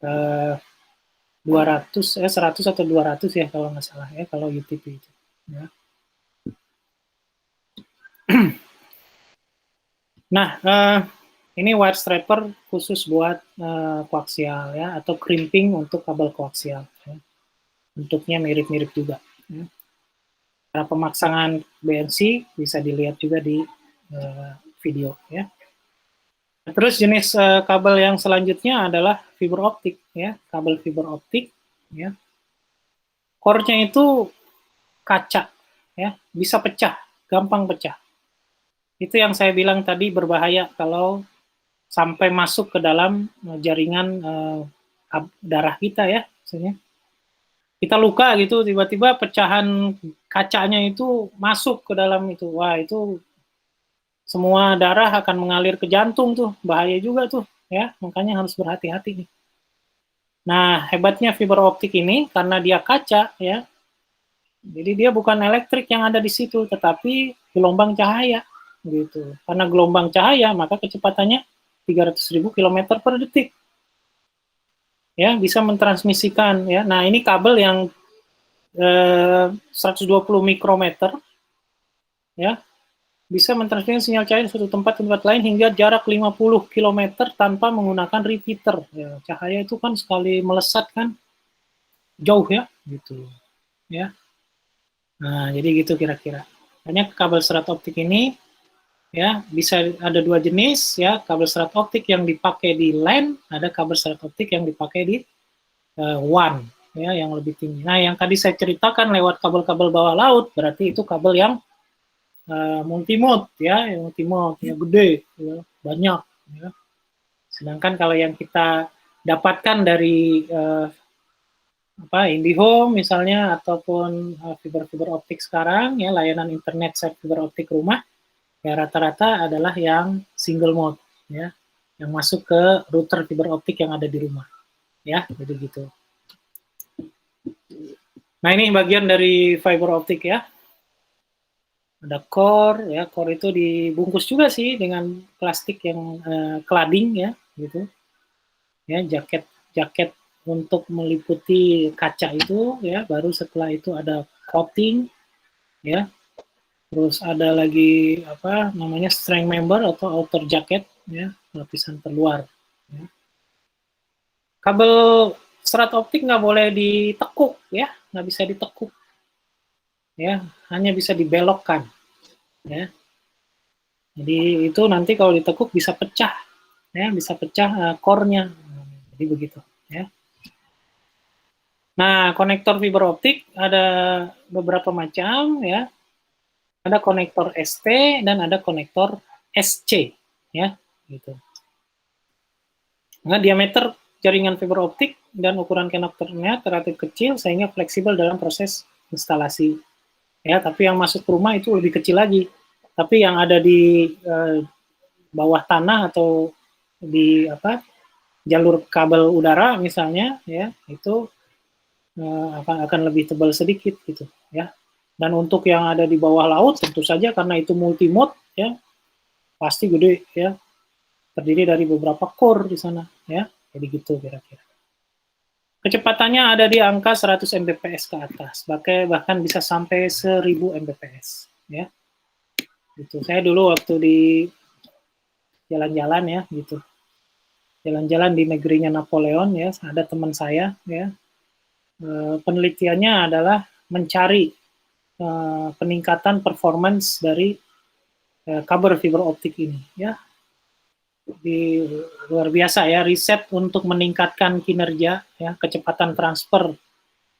100 atau 200, ya, kalau nggak salah, ya, kalau UTP itu, ya. Nah, ini wire strapper khusus buat koaksial, ya, atau crimping untuk kabel koaksial, ya. Bentuknya mirip-mirip juga, ya. Cara pemasangan BNC bisa dilihat juga di video, ya. Terus jenis kabel yang selanjutnya adalah fiber optik, ya, kabel fiber optik, ya. Core-nya itu kaca, ya, bisa pecah, gampang pecah. Itu yang saya bilang tadi berbahaya kalau sampai masuk ke dalam jaringan darah kita, ya, maksudnya. Kita luka gitu, tiba-tiba pecahan kacanya itu masuk ke dalam itu. Wah, itu semua darah akan mengalir ke jantung tuh, bahaya juga tuh ya, makanya harus berhati-hati nih. Nah, hebatnya fiber optik ini karena dia kaca ya, jadi dia bukan elektrik yang ada di situ, tetapi gelombang cahaya gitu. Karena gelombang cahaya, maka kecepatannya 300.000 km per detik. Ya, bisa mentransmisikan ya. Nah, ini kabel yang 120 mikrometer ya, bisa mentransmisi sinyal cahaya dari suatu tempat ke tempat lain hingga jarak 50 km tanpa menggunakan repeater. Ya, cahaya itu kan sekali melesat kan jauh ya, gitu ya. Nah, jadi gitu kira-kira. Hanya kabel serat optik ini ya bisa ada dua jenis ya, kabel serat optik yang dipakai di LAN, ada kabel serat optik yang dipakai di WAN ya, yang lebih tinggi. Nah, yang tadi saya ceritakan lewat kabel-kabel bawah laut, berarti itu kabel yang multimode ya, yang multimode ya, gede ya, banyak ya. Sedangkan kalau yang kita dapatkan dari IndiHome misalnya ataupun fiber-fiber optik sekarang ya, layanan internet set fiber optik rumah ya, rata-rata adalah yang single mode ya, yang masuk ke router fiber optik yang ada di rumah ya, jadi gitu. Nah, ini bagian dari fiber optik ya. Ada core ya, core itu dibungkus juga sih dengan plastik yang cladding ya, gitu. Ya, jaket untuk meliputi kaca itu ya, baru setelah itu ada coating ya. Terus ada lagi apa namanya strength member atau outer jacket ya, lapisan terluar. Ya. Kabel serat optik nggak boleh ditekuk ya, nggak bisa ditekuk ya, hanya bisa dibelokkan ya. Jadi itu nanti kalau ditekuk bisa pecah ya, bisa pecah core-nya. Jadi begitu ya. Nah, konektor fiber optik ada beberapa macam ya. Ada konektor ST dan ada konektor SC ya, gitu. Nah, diameter jaringan fiber optik dan ukuran konektornya relatif kecil sehingga fleksibel dalam proses instalasi. Ya, tapi yang masuk ke rumah itu lebih kecil lagi. Tapi yang ada di bawah tanah atau di jalur kabel udara misalnya ya, itu akan lebih tebal sedikit gitu ya. Dan untuk yang ada di bawah laut tentu saja karena itu multimode ya, pasti gede ya, terdiri dari beberapa core di sana ya, jadi gitu kira-kira. Kecepatannya ada di angka 100 Mbps ke atas, bahkan bisa sampai 1000 Mbps ya. Gitu. Saya dulu waktu di jalan-jalan ya gitu, jalan-jalan di negerinya Napoleon ya, ada teman saya ya, penelitiannya adalah mencari peningkatan performance dari kabel fiber optik ini ya. Di luar biasa ya, riset untuk meningkatkan kinerja ya, kecepatan transfer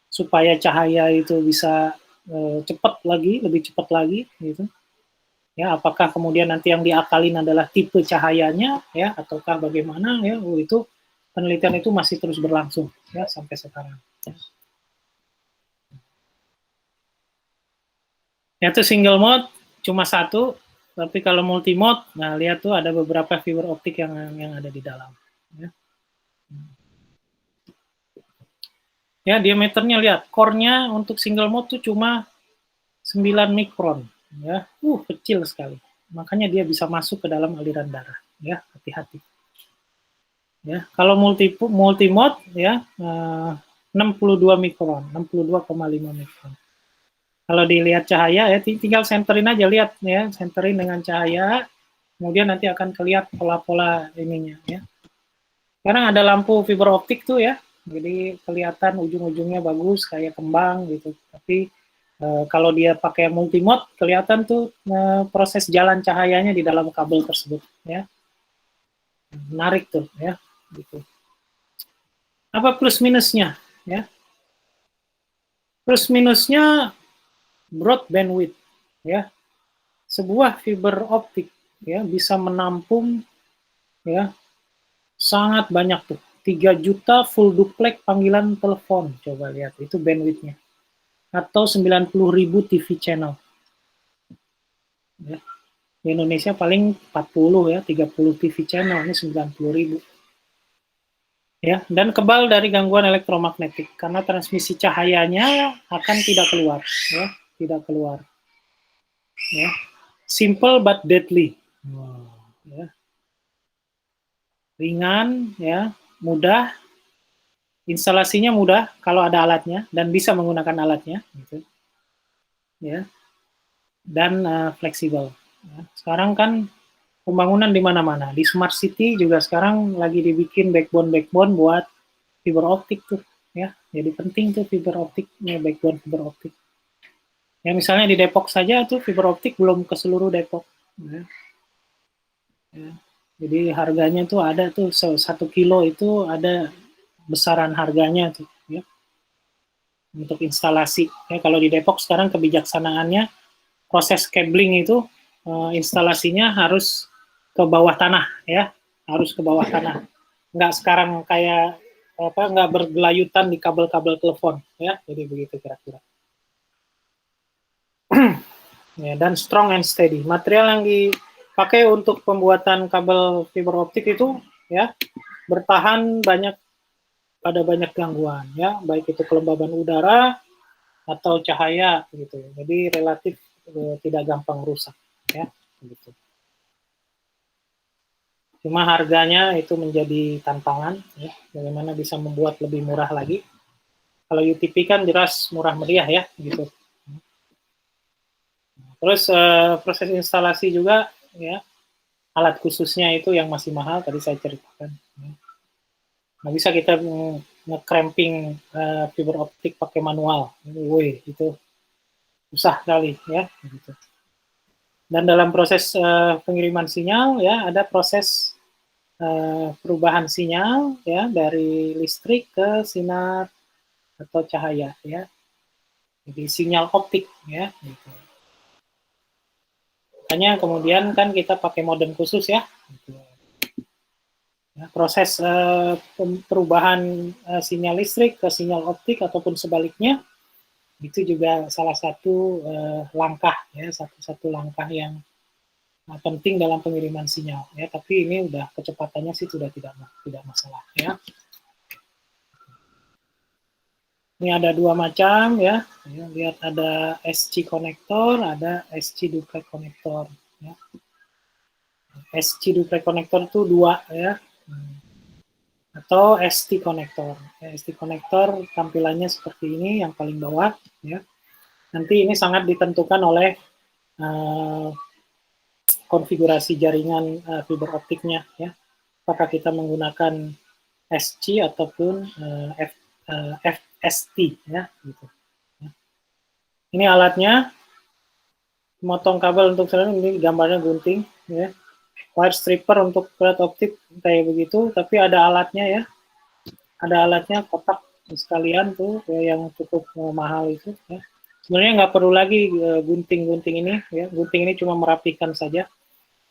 supaya cahaya itu bisa cepat lagi, lebih cepat lagi gitu. Ya, apakah kemudian nanti yang diakalin adalah tipe cahayanya ya, ataukah bagaimana ya, itu penelitian itu masih terus berlangsung ya sampai sekarang. Ya, itu single mode cuma satu, tapi kalau multi mode, nah lihat tuh ada beberapa fiber optik yang ada di dalam. Ya, ya diameternya lihat, core-nya untuk single mode tuh cuma 9 mikron, ya, kecil sekali. Makanya dia bisa masuk ke dalam aliran darah, ya, hati-hati. Ya, kalau multi mode ya 62 mikron, 62,5 mikron. Kalau dilihat cahaya ya tinggal senterin aja, lihat ya, senterin dengan cahaya, kemudian nanti akan kelihatan pola-pola ininya ya. Sekarang ada lampu fiber optik tuh ya, jadi kelihatan ujung-ujungnya bagus kayak kembang gitu. Tapi kalau dia pakai multimode, kelihatan tuh proses jalan cahayanya di dalam kabel tersebut ya. Menarik tuh ya, gitu. Apa plus minusnya ya? Plus minusnya broad bandwidth ya. Sebuah fiber optik ya bisa menampung ya sangat banyak tuh. 3 juta full duplex panggilan telepon. Coba lihat itu bandwidthnya. Atau 90.000 TV channel. Ya. Di Indonesia paling 40 ya, 30 TV channel, ini 90.000. Ya, dan kebal dari gangguan elektromagnetik karena transmisi cahayanya akan tidak keluar, ya, tidak keluar. Ya. Simple but deadly. Ya. Ringan, ya, mudah, instalasinya mudah kalau ada alatnya dan bisa menggunakan alatnya, gitu. Ya, dan fleksibel. Ya. Sekarang kan pembangunan di mana-mana. Di smart city juga sekarang lagi dibikin backbone buat fiber optik tuh, ya. Jadi penting tuh fiber optiknya, backbone fiber optik. Ya misalnya di Depok saja tuh fiber optik belum ke seluruh Depok. Ya. Ya. Jadi harganya tuh ada tuh 1 kilo itu ada besaran harganya tuh, ya, untuk instalasi. Ya, kalau di Depok sekarang kebijaksanaannya proses cabling itu instalasinya harus ke bawah tanah, ya, harus ke bawah tanah. Nggak sekarang kayak apa, nggak bergelayutan di kabel-kabel telepon, ya, jadi begitu kira-kira. Ya, dan strong and steady. Material yang dipakai untuk pembuatan kabel fiber optik itu, ya, bertahan pada banyak gangguan, ya, baik itu kelembaban udara atau cahaya gitu. Jadi relatif tidak gampang rusak, ya, gitu. Cuma harganya itu menjadi tantangan, ya, bagaimana bisa membuat lebih murah lagi. Kalau UTP kan jelas murah meriah, ya, gitu. Terus proses instalasi juga, ya, alat khususnya itu yang masih mahal tadi saya ceritakan. Ya. Nggak bisa kita nge-cramping fiber optik pakai manual, itu susah kali, ya, gitu. Dan dalam proses pengiriman sinyal, ya, ada proses perubahan sinyal, ya, dari listrik ke sinar atau cahaya, ya. Jadi sinyal optik, ya, gitu. Makanya kemudian kan kita pakai modem khusus, ya. Gitu. Ya, proses perubahan sinyal listrik ke sinyal optik ataupun sebaliknya itu juga salah satu langkah, ya, satu langkah yang penting dalam pengiriman sinyal, ya. Tapi ini udah kecepatannya sih sudah tidak masalah, ya. Ini ada dua macam, ya. Lihat ada SC konektor, ada SC duplex konektor, ya. SC duplex konektor itu dua, ya. Atau ST konektor. ST konektor tampilannya seperti ini yang paling bawah, ya. Nanti ini sangat ditentukan oleh konfigurasi jaringan fiber optiknya, ya. Apakah kita menggunakan SC ataupun FST, ya, gitu. Ini alatnya, motong kabel untuk ini gambarnya gunting, ya. Wire stripper untuk pelet optik kayak begitu, tapi ada alatnya, ya. Ada alatnya kotak sekalian tuh, ya, yang cukup mahal itu, ya. Sebenarnya nggak perlu lagi gunting-gunting ini, ya. Gunting ini cuma merapikan saja.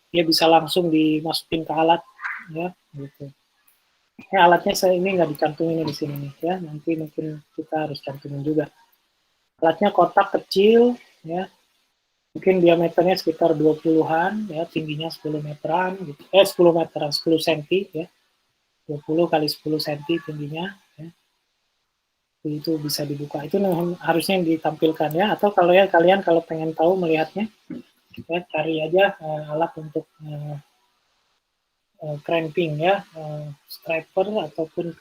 Dia bisa langsung dimasukin ke alat, ya, gitu. Ya, alatnya saya ini nggak dicantumin di sini nih, ya. Nanti mungkin kita harus cantumin juga. Alatnya kotak kecil, ya. Mungkin diameternya sekitar 20-an, ya, tingginya 10 meteran, gitu. 10 meteran, 10 cm, ya. 20 kali 10 cm tingginya, ya. Itu bisa dibuka. Itu harusnya yang ditampilkan, ya. Atau kalau ya kalian kalau pengen tahu melihatnya, ya, cari aja alat untuk cramping, ya, striper ataupun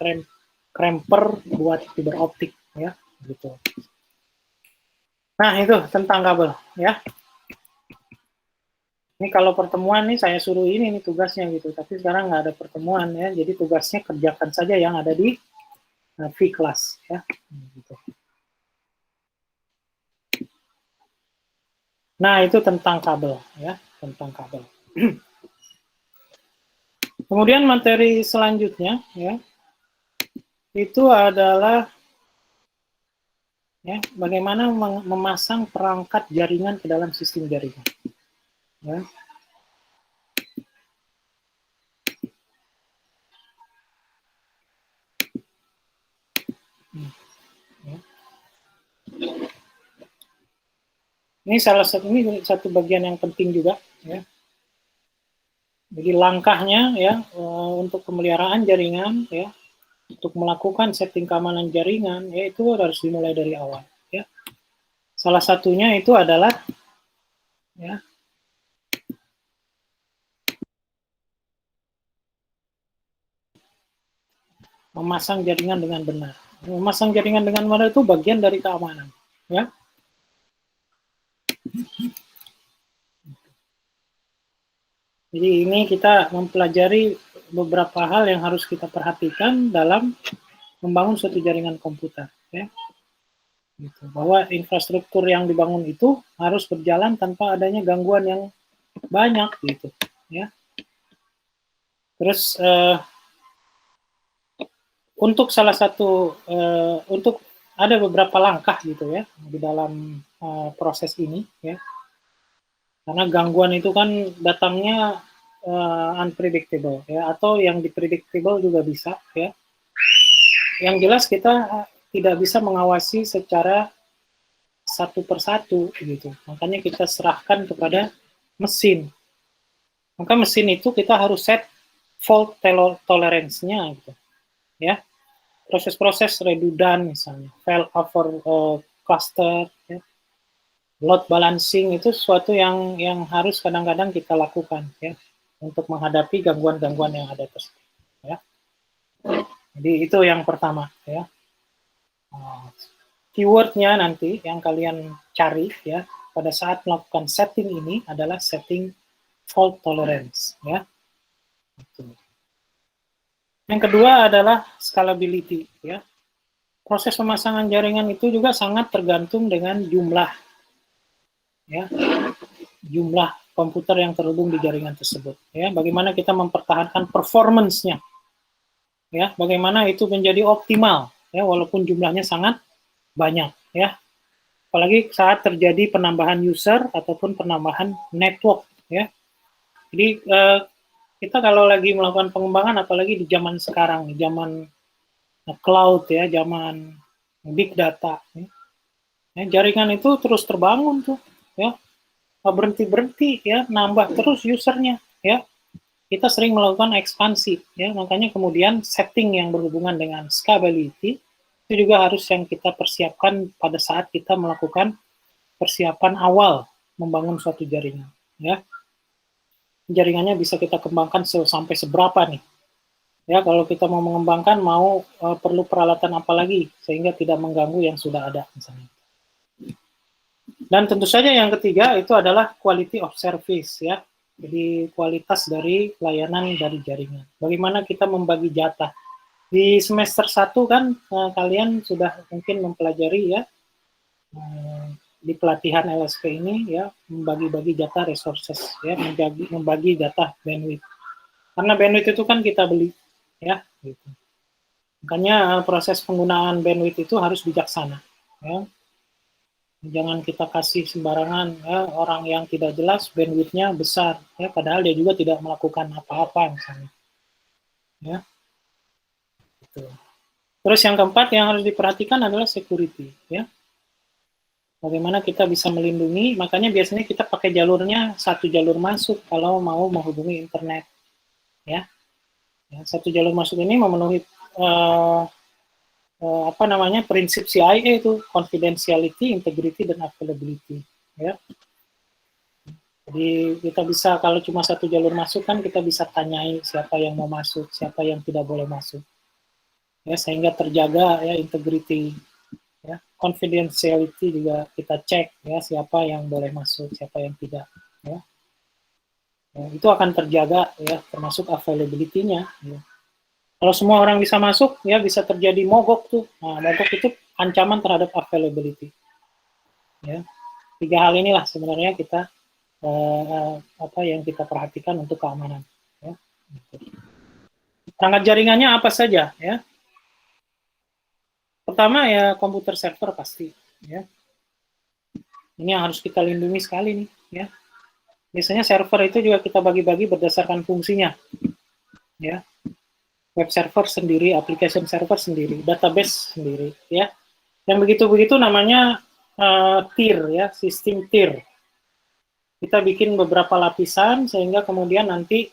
cramper buat fiber optik, ya, gitu. Nah, itu tentang kabel, ya. Ini kalau pertemuan nih saya suruh ini nih tugasnya gitu, tapi sekarang nggak ada pertemuan, ya. Jadi tugasnya kerjakan saja yang ada di V-class, ya. Gitu. Nah, itu tentang kabel, ya, tentang kabel. Kemudian materi selanjutnya, ya, itu adalah, ya, bagaimana memasang perangkat jaringan ke dalam sistem jaringan, ya. Ya. Ini salah satu bagian yang penting juga, ya. Jadi langkahnya ya untuk pemeliharaan jaringan ya, untuk melakukan setting keamanan jaringan ya itu harus dimulai dari awal ya. Salah satunya itu adalah ya memasang jaringan dengan benar. Memasang jaringan dengan benar itu bagian dari keamanan ya. Jadi ini kita mempelajari beberapa hal yang harus kita perhatikan dalam membangun suatu jaringan komputer ya. Gitu. Bahwa infrastruktur yang dibangun itu harus berjalan tanpa adanya gangguan yang banyak gitu ya. Terus untuk salah satu untuk ada beberapa langkah gitu ya di dalam proses ini ya. Karena gangguan itu kan datangnya unpredictable ya, atau yang dipredictable juga bisa ya. Yang jelas kita tidak bisa mengawasi secara satu persatu gitu. Makanya kita serahkan kepada mesin. Maka mesin itu kita harus set fault tolerance-nya gitu. Ya. Proses-proses redundant misalnya, file over cluster ya. Load balancing itu sesuatu yang harus kadang-kadang kita lakukan ya untuk menghadapi gangguan-gangguan yang ada tersebut ya. Jadi itu yang pertama ya. Keywordnya nanti yang kalian cari ya pada saat melakukan setting ini adalah setting fault tolerance ya. Yang kedua adalah scalability ya. Proses pemasangan jaringan itu juga sangat tergantung dengan jumlah ya, jumlah komputer yang terhubung di jaringan tersebut ya. Bagaimana kita mempertahankan performance-nya ya, bagaimana itu menjadi optimal ya walaupun jumlahnya sangat banyak ya. Apalagi saat terjadi penambahan user ataupun penambahan network ya. Jadi kita kalau lagi melakukan pengembangan apalagi di zaman sekarang, di zaman cloud ya, zaman big data ya. Jaringan itu terus terbangun tuh ya, berhenti ya, nambah terus usernya ya. Kita sering melakukan ekspansi ya, makanya kemudian setting yang berhubungan dengan scalability itu juga harus yang kita persiapkan pada saat kita melakukan persiapan awal membangun suatu jaringan ya. Jaringannya bisa kita kembangkan sampai seberapa nih ya, kalau kita mau mengembangkan perlu peralatan apa lagi sehingga tidak mengganggu yang sudah ada misalnya. Dan tentu saja yang ketiga itu adalah quality of service ya. Jadi kualitas dari layanan dari jaringan. Bagaimana kita membagi jatah. Di semester 1 kan kalian sudah mungkin mempelajari ya di pelatihan LSP ini ya, membagi-bagi data resources ya, membagi data bandwidth. Karena bandwidth itu kan kita beli ya gitu. Makanya proses penggunaan bandwidth itu harus bijaksana ya. Jangan kita kasih sembarangan ya, orang yang tidak jelas bandwidth-nya besar ya, padahal dia juga tidak melakukan apa-apa misalnya ya gitu. Terus yang keempat yang harus diperhatikan adalah security ya, bagaimana kita bisa melindungi. Makanya biasanya kita pakai jalurnya satu jalur masuk kalau mau menghubungi internet ya, satu jalur masuk ini memenuhi prinsip CIA itu confidentiality, integrity, dan availability ya. Jadi kita bisa kalau cuma satu jalur masuk kan kita bisa tanyai siapa yang mau masuk, siapa yang tidak boleh masuk ya, sehingga terjaga ya integrity ya. Confidentiality juga kita cek ya, siapa yang boleh masuk, siapa yang tidak ya. Itu akan terjaga ya, termasuk availability-nya ya. Kalau semua orang bisa masuk, ya bisa terjadi mogok tuh. Nah, mogok itu ancaman terhadap availability. Ya, 3 hal inilah sebenarnya kita yang kita perhatikan untuk keamanan. Ya. Perangkat jaringannya apa saja? Ya. Pertama ya komputer server pasti. Ya. Ini yang harus kita lindungi sekali nih. Ya. Biasanya server itu juga kita bagi-bagi berdasarkan fungsinya. Ya. Web server sendiri, application server sendiri, database sendiri, ya. Yang begitu-begitu namanya tier, ya, sistem tier. Kita bikin beberapa lapisan sehingga kemudian nanti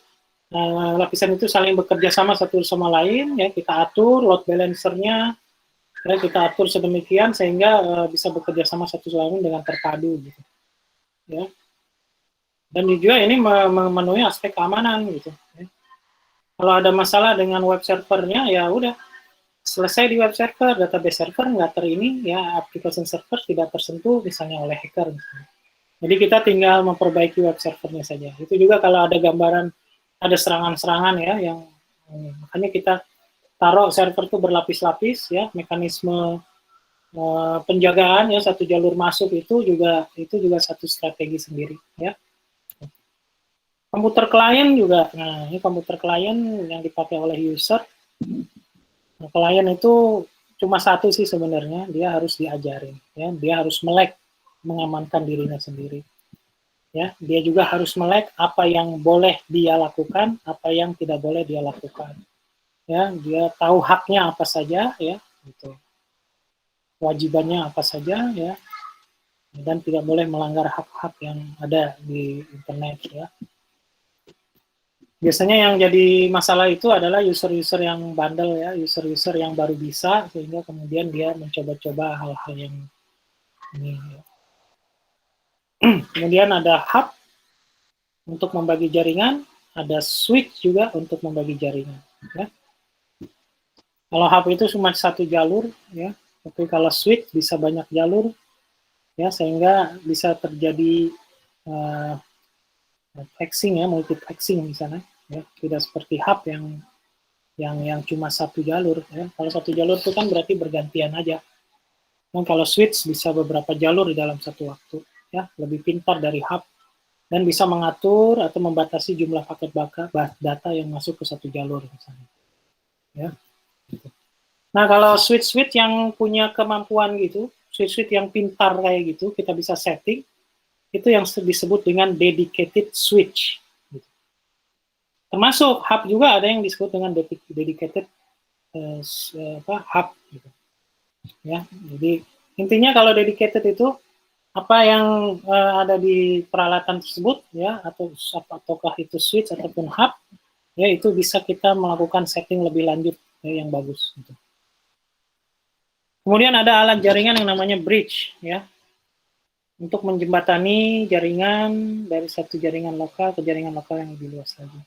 lapisan itu saling bekerja sama satu sama lain, ya kita atur load balancernya, ya, kita atur sedemikian sehingga bisa bekerja sama satu sama lain dengan terpadu, gitu. Ya. Dan juga ini memenuhi aspek keamanan, gitu. Ya. Kalau ada masalah dengan web servernya, ya udah selesai di web server, database server nggak ini, ya application server tidak tersentuh misalnya oleh hacker. Misalnya. Jadi kita tinggal memperbaiki web servernya saja. Itu juga kalau ada gambaran ada serangan-serangan ya yang makanya kita taruh server itu berlapis-lapis ya, mekanisme penjagaan ya, satu jalur masuk itu juga satu strategi sendiri ya. Komputer klien juga, nah ini komputer klien yang dipakai oleh user. Nah, klien itu cuma satu sih sebenarnya, dia harus diajarin ya, dia harus melek mengamankan dirinya sendiri. Ya, dia juga harus melek apa yang boleh dia lakukan, apa yang tidak boleh dia lakukan. Ya, dia tahu haknya apa saja, ya, gitu. Kewajibannya apa saja, ya, dan tidak boleh melanggar hak-hak yang ada di internet, ya. Biasanya yang jadi masalah itu adalah user-user yang bandel, ya, user-user yang baru bisa, sehingga kemudian dia mencoba-coba hal-hal yang ini. Ya. Kemudian ada hub untuk membagi jaringan, ada switch juga untuk membagi jaringan. Ya. Kalau hub itu cuma satu jalur, ya, tapi kalau switch bisa banyak jalur, ya, sehingga bisa terjadi multiplexing ya, multiplexing misalnya, ya, tidak seperti hub yang cuma satu jalur. Ya. Kalau satu jalur itu kan berarti bergantian aja. Dan kalau switch bisa beberapa jalur di dalam satu waktu, ya, lebih pintar dari hub dan bisa mengatur atau membatasi jumlah paket data yang masuk ke satu jalur misalnya. Ya. Nah, kalau switch-switch yang punya kemampuan gitu, switch-switch yang pintar kayak gitu, kita bisa setting, itu yang disebut dengan dedicated switch. Gitu. Termasuk hub juga ada yang disebut dengan dedicated hub. Gitu. Ya, jadi intinya kalau dedicated itu apa yang ada di peralatan tersebut ya, ataukah itu switch ataupun hub, ya itu bisa kita melakukan setting lebih lanjut ya, yang bagus. Gitu. Kemudian ada alat jaringan yang namanya bridge ya, untuk menjembatani jaringan dari satu jaringan lokal ke jaringan lokal yang lebih luas lagi.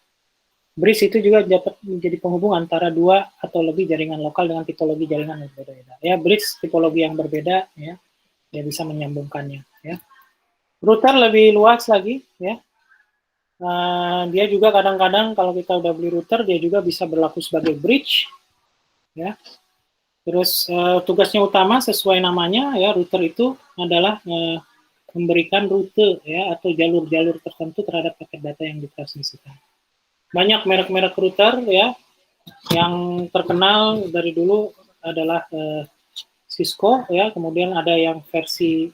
Bridge itu juga dapat menjadi penghubung antara dua atau lebih jaringan lokal dengan tipologi jaringan yang berbeda. Ya, bridge tipologi yang berbeda ya, dia bisa menyambungkannya. Ya. Router lebih luas lagi ya. Dia juga kadang-kadang kalau kita udah beli router, dia juga bisa berlaku sebagai bridge. Ya. Terus tugasnya utama sesuai namanya ya, router itu adalah memberikan rute ya atau jalur-jalur tertentu terhadap paket data yang ditransmisikan. Banyak merek-merek router ya, yang terkenal dari dulu adalah Cisco ya, kemudian ada yang versi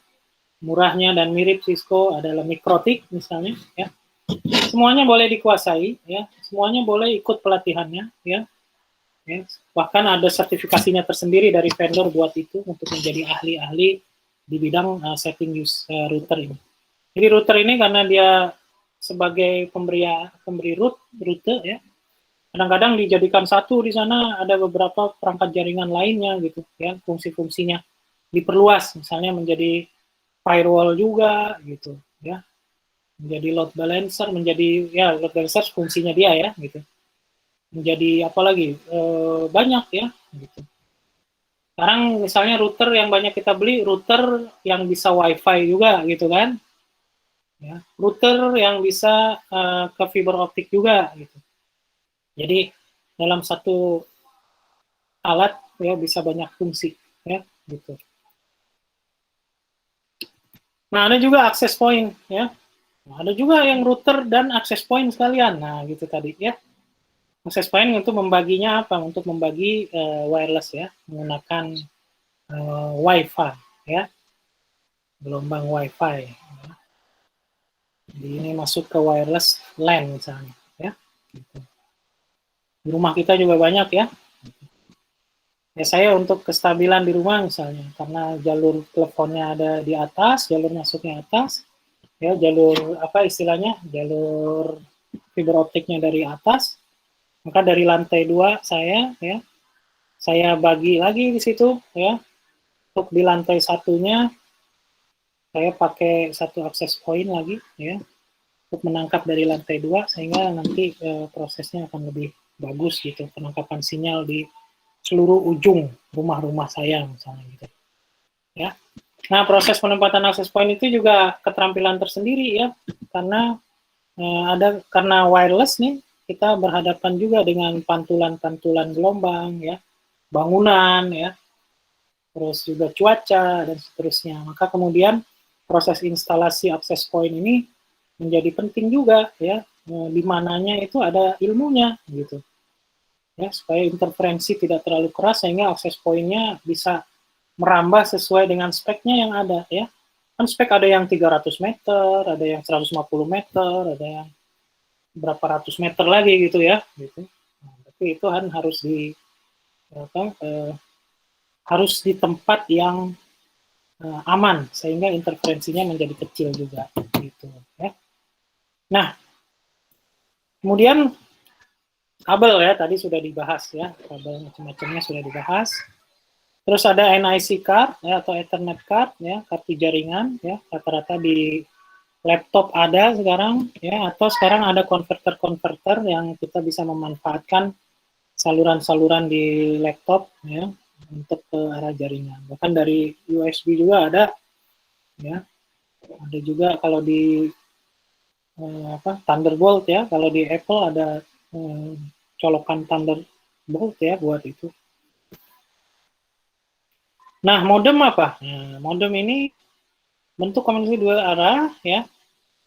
murahnya dan mirip Cisco adalah Mikrotik misalnya ya. Semuanya boleh dikuasai ya, semuanya boleh ikut pelatihannya ya. Ya, bahkan ada sertifikasinya tersendiri dari vendor buat itu untuk menjadi ahli-ahli di bidang setting router ini. Jadi router ini karena dia sebagai pemberi rute ya, kadang-kadang dijadikan satu di sana, ada beberapa perangkat jaringan lainnya gitu ya, fungsi-fungsinya diperluas, misalnya menjadi firewall juga gitu ya, menjadi load balancer, menjadi ya load balancer fungsinya dia ya gitu, menjadi apa lagi banyak ya gitu. Sekarang misalnya router yang banyak kita beli, router yang bisa wifi juga gitu kan ya, router yang bisa ke fiber optik juga gitu. Jadi dalam satu alat ya bisa banyak fungsi ya gitu. Nah, ada juga access point ya. Nah, ada juga yang router dan access point sekalian. Nah, gitu tadi ya. Access point untuk membaginya apa? Untuk membagi wireless ya, menggunakan Wi-Fi ya. Gelombang Wi-Fi. Ya. Jadi ini masuk ke wireless LAN misalnya ya. Gitu. Di rumah kita juga banyak ya. Ya saya untuk kestabilan di rumah misalnya, karena jalur teleponnya ada di atas, jalur masuknya atas, ya jalur apa istilahnya, jalur fiber optiknya dari atas, maka dari lantai 2 saya bagi lagi di situ ya. Untuk di lantai satunya saya pakai satu akses point lagi ya untuk menangkap dari lantai 2 sehingga nanti prosesnya akan lebih bagus gitu, penangkapan sinyal di seluruh ujung rumah-rumah saya misalnya gitu ya. Nah, proses penempatan akses point itu juga keterampilan tersendiri ya, karena karena wireless nih, kita berhadapan juga dengan pantulan-pantulan gelombang ya, bangunan ya, terus juga cuaca dan seterusnya. Maka kemudian proses instalasi akses point ini menjadi penting juga ya, di mananya itu ada ilmunya gitu. Ya, supaya interferensi tidak terlalu keras sehingga akses point-nya bisa merambah sesuai dengan speknya yang ada ya. Kan spek ada yang 300 meter, ada yang 150 meter, ada yang berapa ratus meter lagi gitu ya gitu. Nah, tapi itu kan harus harus di tempat yang aman sehingga interferensinya menjadi kecil juga gitu ya. Nah, kemudian kabel ya tadi sudah dibahas ya, kabel macam-macamnya sudah dibahas. Terus ada NIC card ya, atau Ethernet card ya, kartu jaringan ya, rata-rata di laptop ada sekarang ya, atau sekarang ada konverter-konverter yang kita bisa memanfaatkan saluran-saluran di laptop ya untuk ke arah jaringan. Bahkan dari USB juga ada ya. Ada juga kalau di Thunderbolt ya, kalau di Apple ada colokan Thunderbolt ya buat itu. Nah, modem apa? Nah, modem ini bentuk komunikasi dua arah ya.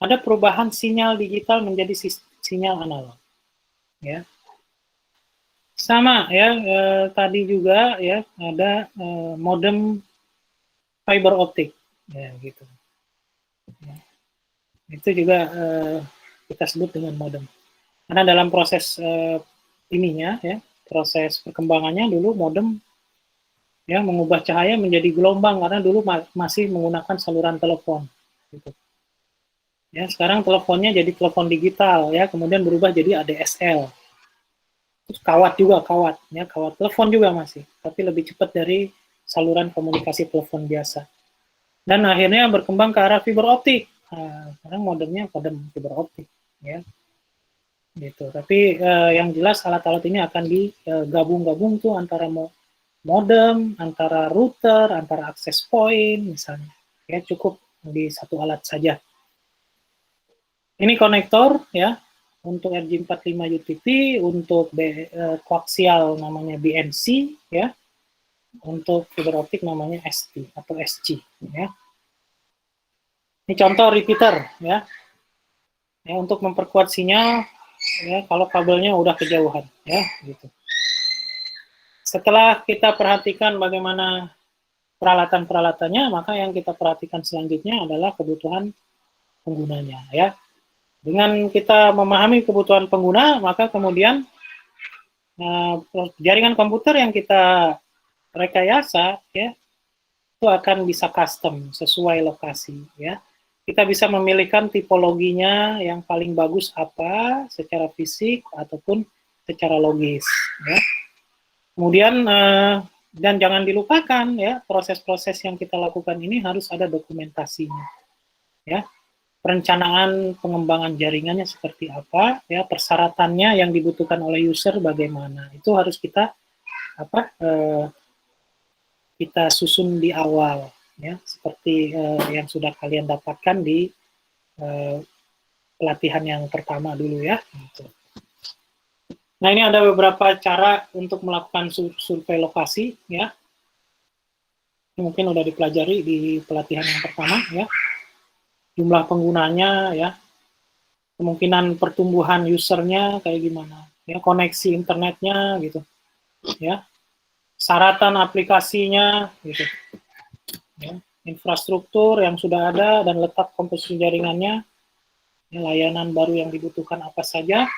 Ada perubahan sinyal digital menjadi sinyal analog. Ya. Sama ya, tadi juga ya ada modem fiber optik ya gitu. Ya. Itu juga kita sebut dengan modem. Karena dalam proses ininya ya, proses perkembangannya dulu modem ya mengubah cahaya menjadi gelombang karena dulu masih menggunakan saluran telepon gitu. Ya, sekarang teleponnya jadi telepon digital ya, kemudian berubah jadi ADSL. Terus kawat ya, kawat telepon juga masih, tapi lebih cepat dari saluran komunikasi telepon biasa. Dan akhirnya berkembang ke arah fiber optik. Nah, sekarang modemnya modem fiber optik ya. Gitu. Tapi yang jelas alat-alat ini akan digabung-gabung tuh antara modem, antara router, antara access point misalnya. Ya, cukup di satu alat saja. Ini konektor ya untuk RJ45 UTP, untuk koaksial namanya BNC ya. Untuk fiber optik namanya ST atau SC ya. Ini contoh repeater ya. Ya untuk memperkuat sinyal ya kalau kabelnya udah kejauhan ya gitu. Setelah kita perhatikan bagaimana peralatan-peralatannya, maka yang kita perhatikan selanjutnya adalah kebutuhan penggunanya ya. Dengan kita memahami kebutuhan pengguna, maka kemudian jaringan komputer yang kita rekayasa ya itu akan bisa custom sesuai lokasi ya. Kita bisa memilihkan tipologinya yang paling bagus apa secara fisik ataupun secara logis ya. Kemudian dan jangan dilupakan ya proses-proses yang kita lakukan ini harus ada dokumentasinya ya. Perencanaan pengembangan jaringannya seperti apa ya, persyaratannya yang dibutuhkan oleh user bagaimana, itu harus kita kita susun di awal ya, seperti yang sudah kalian dapatkan di pelatihan yang pertama dulu ya gitu. Nah, ini ada beberapa cara untuk melakukan survei lokasi ya. Ini mungkin udah dipelajari di pelatihan yang pertama ya. Jumlah penggunanya ya, kemungkinan pertumbuhan usernya kayak gimana ya, koneksi internetnya gitu ya, syaratan aplikasinya gitu ya, infrastruktur yang sudah ada dan letak komposisi jaringannya ya, layanan baru yang dibutuhkan apa saja,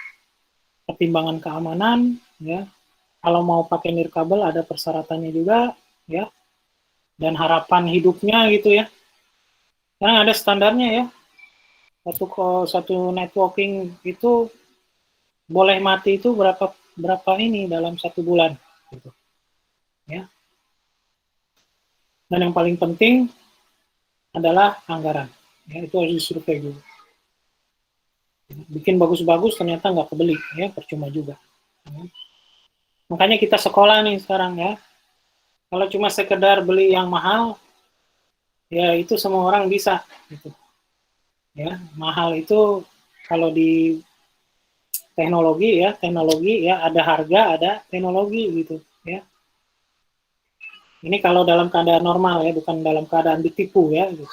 pertimbangan keamanan ya, kalau mau pakai nirkabel ada persyaratannya juga ya, dan harapan hidupnya gitu ya. Karena ada standarnya ya. Satu networking itu boleh mati itu berapa ini dalam 1 bulan, gitu. Ya. Dan yang paling penting adalah anggaran. Ya, itu harus disurvei dulu. Bikin bagus-bagus ternyata nggak kebeli, ya percuma juga. Ya. Makanya kita sekolah nih sekarang ya. Kalau cuma sekedar beli yang mahal, ya itu semua orang bisa. Gitu. Ya, mahal itu kalau di teknologi ya ada harga, ada teknologi gitu. Ya. Ini kalau dalam keadaan normal ya, bukan dalam keadaan ditipu ya. Gitu.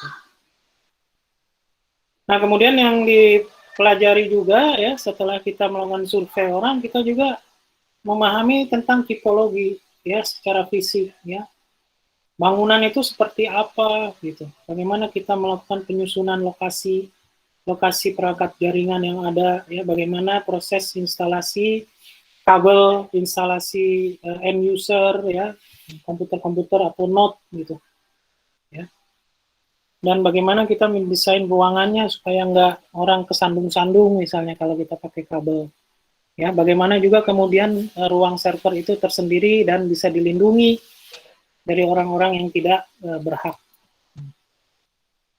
Nah, kemudian yang dipelajari juga ya setelah kita melakukan survei orang, kita juga memahami tentang tipologi ya secara fisik ya. Bangunan itu seperti apa gitu. Bagaimana kita melakukan penyusunan lokasi perangkat jaringan yang ada ya, bagaimana proses instalasi kabel, instalasi end user ya, komputer-komputer atau node gitu. Ya. Dan bagaimana kita mendesain ruangannya supaya nggak orang kesandung-sandung misalnya kalau kita pakai kabel. Ya, bagaimana juga kemudian ruang server itu tersendiri dan bisa dilindungi dari orang-orang yang tidak berhak.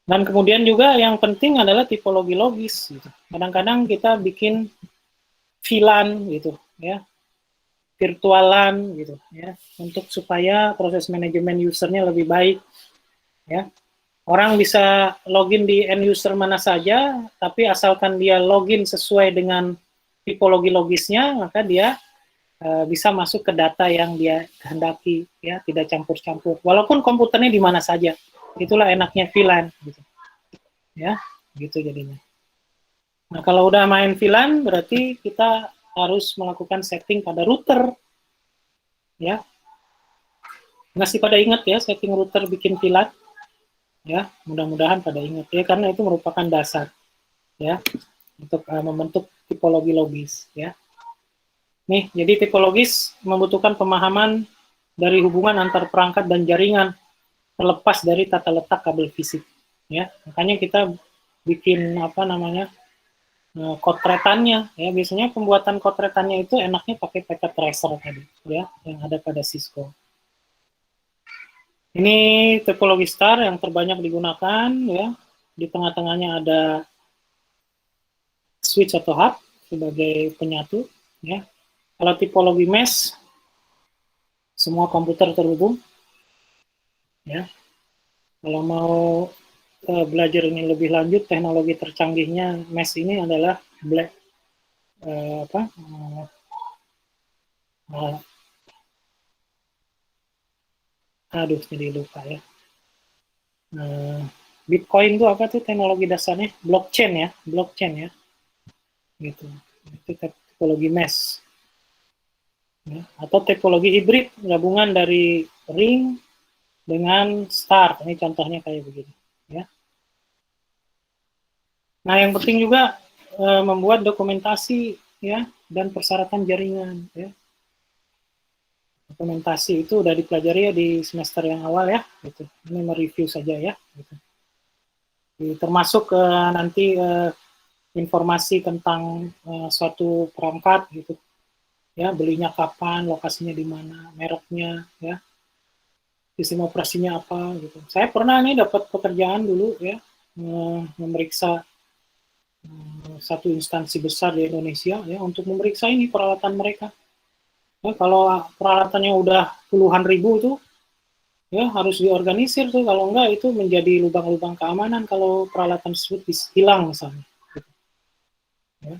Dan kemudian juga yang penting adalah tipologi logis. Gitu. Kadang-kadang kita bikin VLAN gitu, ya, virtualan gitu, ya, untuk supaya proses manajemen usernya lebih baik. Ya, orang bisa login di end user mana saja, tapi asalkan dia login sesuai dengan tipologi logisnya, maka dia bisa masuk ke data yang dia kehendaki, ya, tidak campur-campur. Walaupun komputernya di mana saja, itulah enaknya VLAN, gitu. Ya, gitu jadinya. Nah, kalau udah main VLAN, berarti kita harus melakukan setting pada router, ya. Masih pada ingat ya setting router bikin VLAN? Ya, mudah-mudahan pada ingat ya, karena itu merupakan dasar ya untuk membentuk tipologi logis ya. Nih, jadi tipologis membutuhkan pemahaman dari hubungan antar perangkat dan jaringan terlepas dari tata letak kabel fisik ya. Makanya kita bikin apa namanya kotretannya ya. Biasanya pembuatan kotretannya itu enaknya pakai packet tracer tadi ya yang ada pada Cisco. Ini tipologi star yang terbanyak digunakan ya. Di tengah-tengahnya ada switch atau hub sebagai penyatu ya. Kalau tipologi mesh semua komputer terhubung ya. Kalau mau belajar ini lebih lanjut, teknologi tercanggihnya mesh ini adalah black aduh jadi lupa ya. Bitcoin itu apa tuh teknologi dasarnya? Blockchain ya, gitu. Itu tipologi mesh, ya. Atau tipologi hibrid, gabungan dari ring dengan star. Ini contohnya kayak begini, ya. Nah, yang penting juga membuat dokumentasi, ya, dan persyaratan jaringan, ya. Dokumentasi itu udah dipelajari ya di semester yang awal ya, gitu. Ini mereview saja ya, gitu. Termasuk nanti informasi tentang suatu perangkat gitu ya, belinya kapan, lokasinya di mana, mereknya ya, sistem operasinya apa gitu. Saya pernah nih dapat pekerjaan dulu ya, memeriksa satu instansi besar di Indonesia ya untuk memeriksa ini peralatan mereka. Ya, kalau peralatannya udah puluhan ribu tuh ya harus diorganisir tuh, kalau enggak itu menjadi lubang-lubang keamanan kalau peralatan tersebut hilang misalnya. Ya.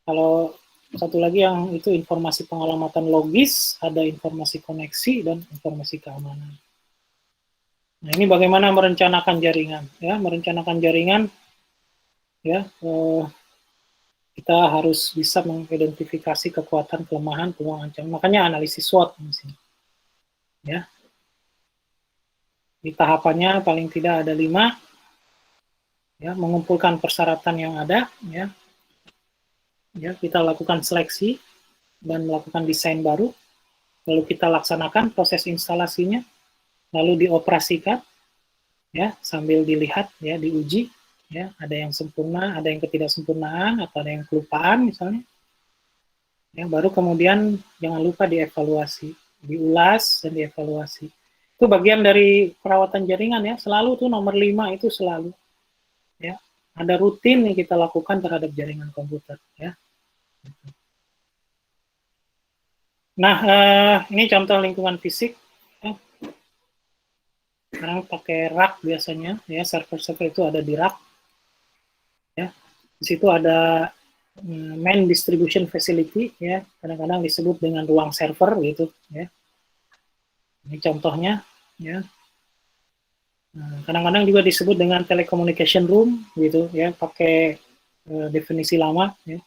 Kalau satu lagi yang itu informasi pengalamatan logis, ada informasi koneksi dan informasi keamanan. Nah, ini bagaimana merencanakan jaringan ya, merencanakan jaringan ya, kita harus bisa mengidentifikasi kekuatan, kelemahan, peluang, ancaman. Makanya analisis SWOT di sini. Ya. Di tahapannya paling tidak ada 5 ya, mengumpulkan persyaratan yang ada ya. Ya, kita lakukan seleksi dan melakukan desain baru. Lalu kita laksanakan proses instalasinya, lalu dioperasikan ya sambil dilihat ya, diuji ya, ada yang sempurna, ada yang ketidaksempurnaan atau ada yang kelupaan misalnya Ya, baru kemudian jangan lupa dievaluasi, diulas dan dievaluasi. Itu bagian dari perawatan jaringan ya, selalu tuh nomor 5 itu selalu. Ya, ada rutin yang kita lakukan terhadap jaringan komputer ya. Nah, ini contoh lingkungan fisik. Ya. Sekarang pakai rack biasanya, ya server-server itu ada di rack. Ya, di situ ada main distribution facility, ya kadang-kadang disebut dengan ruang server gitu. Ya. Ini contohnya, ya. Kadang-kadang juga disebut dengan telecommunication room gitu ya, pakai definisi lama ya.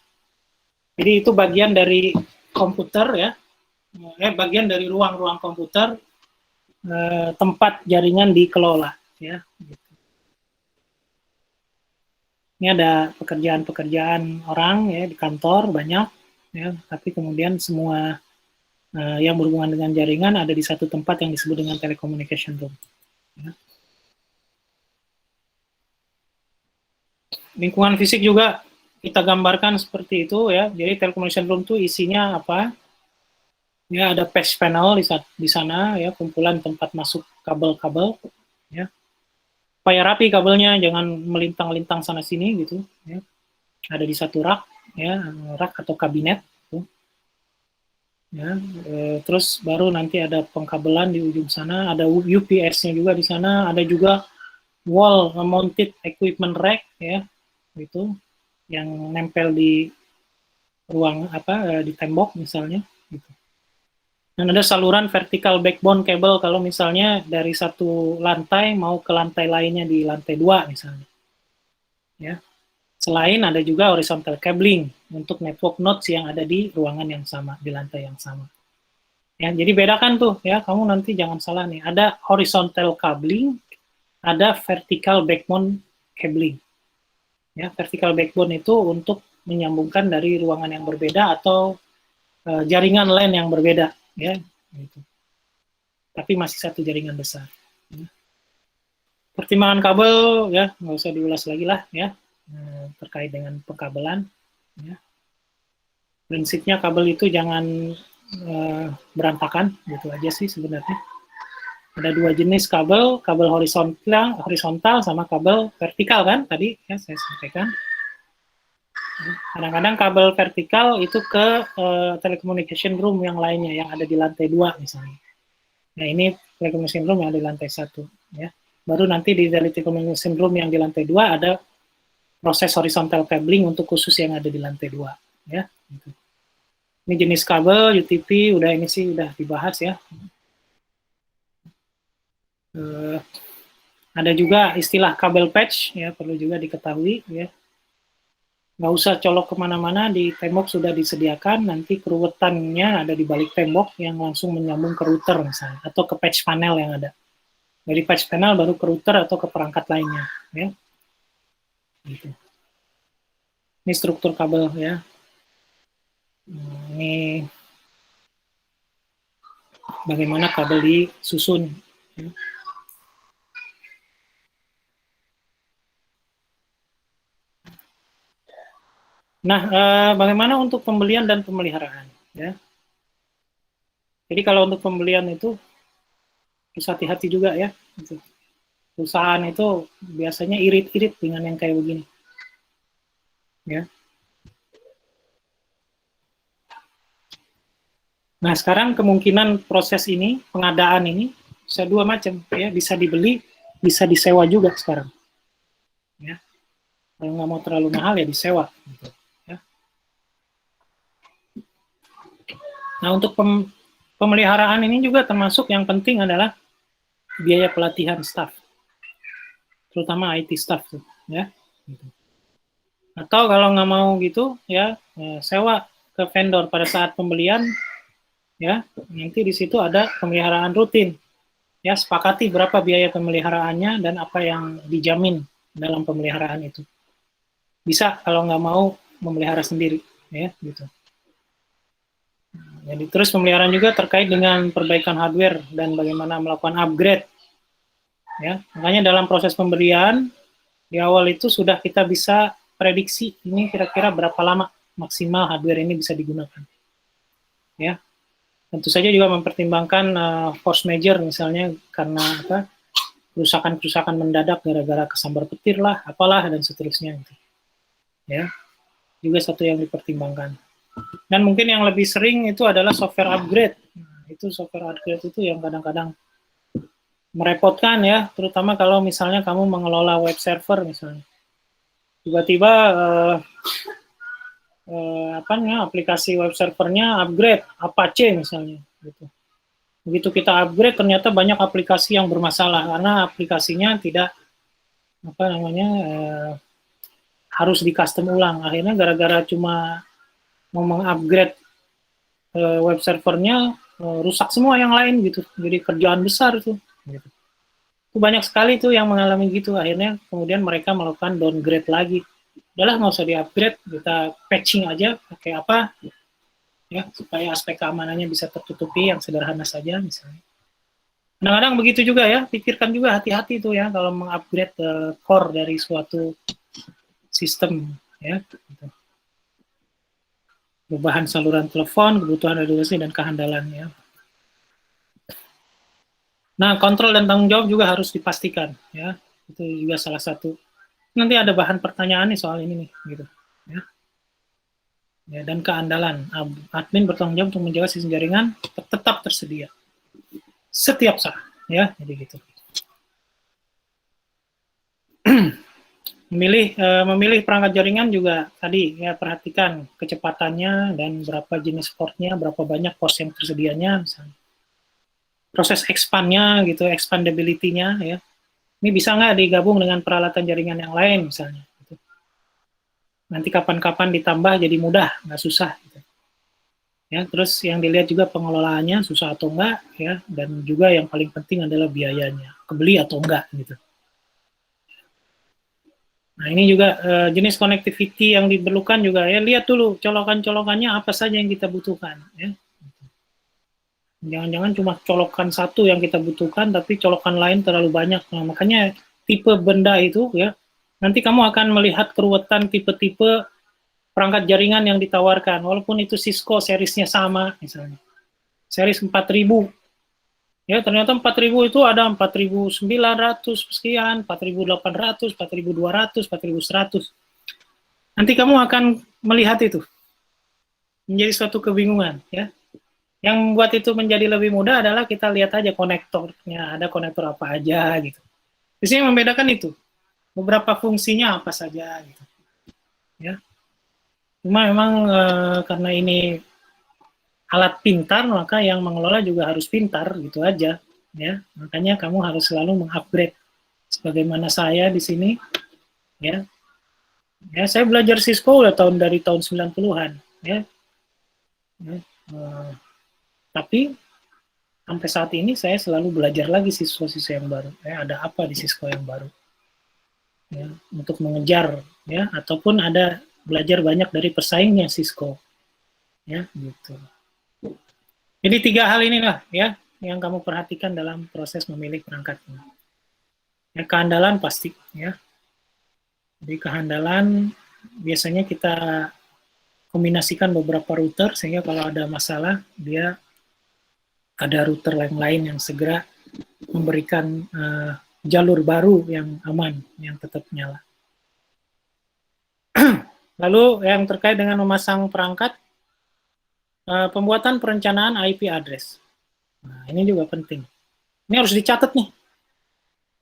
Jadi itu bagian dari komputer ya, bagian dari ruang-ruang komputer tempat jaringan dikelola ya. Ini ada pekerjaan-pekerjaan orang ya di kantor banyak ya, tapi kemudian semua yang berhubungan dengan jaringan ada di satu tempat yang disebut dengan telecommunication room. Ya. Lingkungan fisik juga kita gambarkan seperti itu ya. Jadi telecommunication room itu isinya apa? Ya ada patch panel di sana ya, kumpulan tempat masuk kabel-kabel ya. Supaya rapi kabelnya, jangan melintang-lintang sana sini gitu ya. Ada di satu rak ya, rak atau kabinet gitu. Ya, terus baru nanti ada pengkabelan di ujung sana, ada UPS-nya juga di sana, ada juga wall mounted equipment rack ya, itu yang nempel di ruang apa di tembok misalnya gitu. Dan ada saluran vertical backbone cable kalau misalnya dari satu lantai mau ke lantai lainnya di lantai 2 misalnya. Ya. Selain ada juga horizontal cabling untuk network nodes yang ada di ruangan yang sama, di lantai yang sama. Ya, jadi bedakan tuh ya, kamu nanti jangan salah nih. Ada horizontal cabling, ada vertical backbone cabling. Ya, vertical backbone itu untuk menyambungkan dari ruangan yang berbeda atau jaringan LAN yang berbeda ya gitu. Tapi masih satu jaringan besar. Pertimbangan kabel ya nggak usah diulas lagi lah ya, terkait dengan pengkabelan. Ya. Prinsipnya kabel itu jangan berantakan gitu aja sih sebenarnya. Ada dua jenis kabel, kabel horizontal sama kabel vertikal kan tadi ya saya sampaikan. Kadang-kadang kabel vertikal itu ke telecommunication room yang lainnya yang ada di lantai 2 misalnya. Nah ini telecommunication room yang ada di lantai 1 ya. Baru nanti di telecommunication room yang di lantai 2 ada proses horizontal cabling untuk khusus yang ada di lantai 2 ya. Gitu. Ini jenis kabel UTP udah ini sih udah dibahas ya. Ada juga istilah kabel patch ya, perlu juga diketahui ya. Nggak usah colok kemana-mana, di tembok sudah disediakan, nanti keruwetannya ada di balik tembok yang langsung menyambung ke router misalnya, atau ke patch panel yang ada. Dari patch panel baru ke router atau ke perangkat lainnya. Ya. Gitu. Ini struktur kabel ya. Ini bagaimana kabel disusun. Ya. Nah, bagaimana untuk pembelian dan pemeliharaan? Ya. Jadi kalau untuk pembelian itu harus hati-hati juga ya. Gitu. Perusahaan itu biasanya irit-irit dengan yang kayak begini. Ya. Nah, sekarang kemungkinan proses ini, pengadaan ini, bisa dua macam. Ya. Bisa dibeli, bisa disewa juga sekarang. Ya. Kalau nggak mau terlalu mahal, ya disewa. Gitu. Nah, untuk pemeliharaan ini juga termasuk yang penting adalah biaya pelatihan staff, terutama IT staff tuh, ya. Atau kalau nggak mau gitu, ya sewa ke vendor pada saat pembelian, ya nanti di situ ada pemeliharaan rutin, ya sepakati berapa biaya pemeliharaannya dan apa yang dijamin dalam pemeliharaan itu. Bisa kalau nggak mau memelihara sendiri, ya gitu. Jadi terus pemeliharaan juga terkait dengan perbaikan hardware dan bagaimana melakukan upgrade. Ya, makanya dalam proses pemberian di awal itu sudah kita bisa prediksi ini kira-kira berapa lama maksimal hardware ini bisa digunakan. ya. Tentu saja juga mempertimbangkan force major misalnya karena kerusakan-kerusakan mendadak gara-gara kesambar petir lah, apalah dan seterusnya gitu. Ya, juga satu yang dipertimbangkan. Dan mungkin yang lebih sering itu adalah software upgrade. Nah, itu software upgrade itu yang kadang-kadang merepotkan ya, terutama kalau misalnya kamu mengelola web server misalnya. Tiba-tiba aplikasi web servernya upgrade Apache misalnya gitu. Begitu kita upgrade ternyata banyak aplikasi yang bermasalah karena aplikasinya tidak harus di custom ulang. Akhirnya gara-gara cuma mau mengupgrade web servernya rusak semua yang lain gitu. Jadi kerjaan besar tuh. Gitu. Itu banyak sekali tuh yang mengalami gitu. Akhirnya kemudian mereka melakukan downgrade lagi. Udahlah nggak usah di-upgrade, kita patching aja pakai apa ya supaya aspek keamanannya bisa tertutupi yang sederhana saja misalnya. Kadang-kadang begitu juga ya, pikirkan juga hati-hati tuh ya kalau mengupgrade core dari suatu sistem ya. Gitu. Perubahan saluran telepon, kebutuhan resolusi dan kehandalannya. Nah, kontrol dan tanggung jawab juga harus dipastikan ya. Itu juga salah satu. Nanti ada bahan pertanyaan nih soal ini nih gitu ya. Ya, dan keandalan. Admin bertanggung jawab untuk menjaga sistem jaringan tetap tersedia setiap saat ya. Jadi gitu. Memilih perangkat jaringan juga tadi ya perhatikan kecepatannya dan berapa jenis portnya, berapa banyak port yang tersedianya misalnya. Proses expand-nya gitu, expandability-nya ya. Ini bisa nggak digabung dengan peralatan jaringan yang lain misalnya. Gitu. Nanti kapan-kapan ditambah jadi mudah, nggak susah. Gitu. Ya, terus yang dilihat juga pengelolaannya susah atau enggak ya, dan juga yang paling penting adalah biayanya, kebeli atau enggak gitu. Nah, ini juga jenis connectivity yang diperlukan juga ya, lihat dulu colokan-colokannya apa saja yang kita butuhkan ya. Jangan-jangan cuma colokan satu yang kita butuhkan, tapi colokan lain terlalu banyak. Nah, makanya tipe benda itu ya, nanti kamu akan melihat keruwetan tipe-tipe perangkat jaringan yang ditawarkan, walaupun itu Cisco seriesnya sama misalnya. Series 4000, ya ternyata 4000 itu ada 4900 sekian, 4800, 4200, 4100. Nanti kamu akan melihat itu menjadi suatu kebingungan ya. Yang membuat itu menjadi lebih mudah adalah kita lihat aja konektornya, ada konektor apa aja gitu. Di sini membedakan itu. Beberapa fungsinya apa saja gitu. Ya. Cuma memang karena ini alat pintar, maka yang mengelola juga harus pintar gitu aja ya. Makanya kamu harus selalu mengupgrade. Sebagaimana saya di sini ya. Ya, saya belajar Cisco udah dari tahun 90-an ya. Ya. Tapi sampai saat ini saya selalu belajar lagi siswa-siswa yang baru. Ya, ada apa di Cisco yang baru? Ya, untuk mengejar ya ataupun ada belajar banyak dari pesaingnya Cisco. Ya, gitu. Jadi 3 hal inilah ya yang kamu perhatikan dalam proses memilih perangkat ini. Ya, keandalan pasti ya. Jadi kehandalan biasanya kita kombinasikan beberapa router sehingga kalau ada masalah dia ada router lain yang segera memberikan jalur baru yang aman, yang tetap nyala. Lalu yang terkait dengan memasang perangkat, pembuatan perencanaan IP address. Nah, ini juga penting. Ini harus dicatat nih.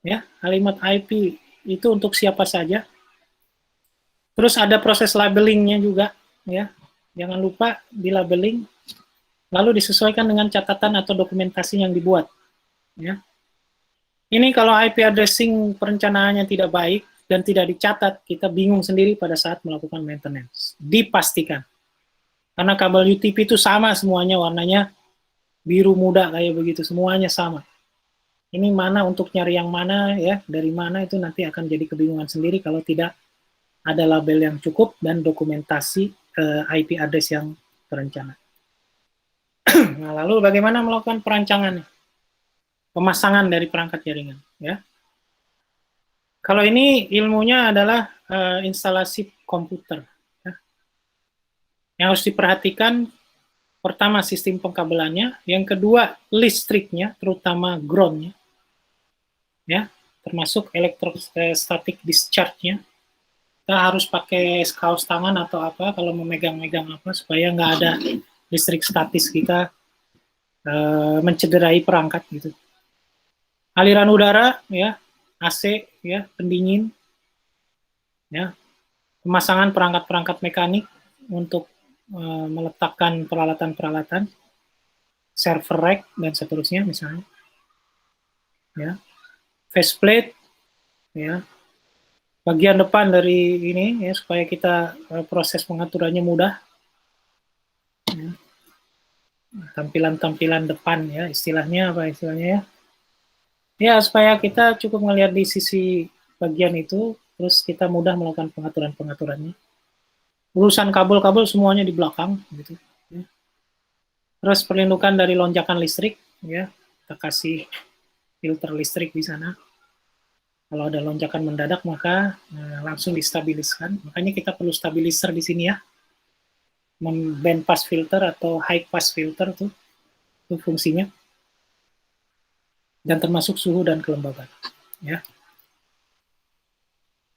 Ya, kalimat IP itu untuk siapa saja. Terus ada proses labelingnya juga, ya. Jangan lupa di labeling, lalu disesuaikan dengan catatan atau dokumentasi yang dibuat. Ya. Ini kalau IP addressing perencanaannya tidak baik dan tidak dicatat, kita bingung sendiri pada saat melakukan maintenance. Dipastikan. Karena kabel UTP itu sama semuanya warnanya biru muda kayak begitu, semuanya sama. Ini mana untuk nyari yang mana ya, dari mana itu nanti akan jadi kebingungan sendiri kalau tidak ada label yang cukup dan dokumentasi IP address yang terencana. Nah, lalu bagaimana melakukan perancangan, pemasangan dari perangkat jaringan ya. Kalau ini ilmunya adalah instalasi komputer. Ya. Yang harus diperhatikan pertama sistem pengkabelannya, yang kedua listriknya, terutama groundnya, ya, termasuk electrostatic discharge-nya. Kita harus pakai kaos tangan atau apa kalau memegang-megang apa supaya nggak ada listrik statis kita mencederai perangkat gitu. Aliran udara, ya, AC, ya, pendingin, ya, pemasangan perangkat-perangkat mekanik untuk meletakkan peralatan-peralatan, server rack dan seterusnya misalnya, ya, faceplate, ya, bagian depan dari ini ya supaya kita proses pengaturannya mudah, ya. Tampilan-tampilan depan ya istilahnya apa istilahnya ya, ya supaya kita cukup melihat di sisi bagian itu, terus kita mudah melakukan pengaturan-pengaturannya. Urusan kabel-kabel semuanya di belakang gitu. Ya. Terus perlindungan dari lonjakan listrik, ya kita kasih filter listrik di sana. Kalau ada lonjakan mendadak maka langsung distabiliskan. Makanya kita perlu stabilizer di sini ya. Band pass filter atau high pass filter tuh itu fungsinya. Dan termasuk suhu dan kelembaban. Ya.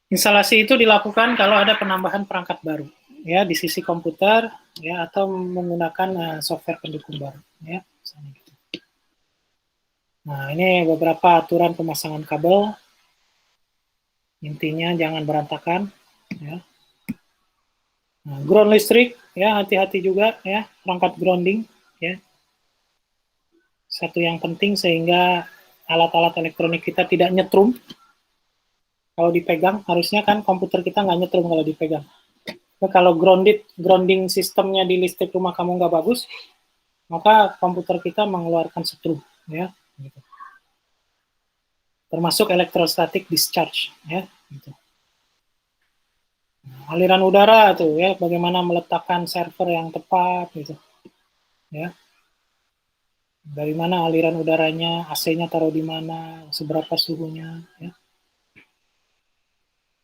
Instalasi itu dilakukan kalau ada penambahan perangkat baru ya di sisi komputer ya atau menggunakan software pendukung baru ya. Nah, ini beberapa aturan pemasangan kabel. Intinya jangan berantakan ya. Nah, ground listrik ya hati-hati juga ya perangkat grounding ya. Satu yang penting sehingga alat-alat elektronik kita tidak nyetrum. Kalau dipegang, harusnya kan komputer kita nggak nyetrum kalau dipegang. Nah, kalau grounding sistemnya di listrik rumah kamu nggak bagus, maka komputer kita mengeluarkan setrum, ya. Gitu. Termasuk electrostatic discharge, ya. Gitu. Nah, aliran udara tuh, ya, bagaimana meletakkan server yang tepat, gitu, ya. Dari mana aliran udaranya, AC-nya taruh di mana, seberapa suhunya, ya.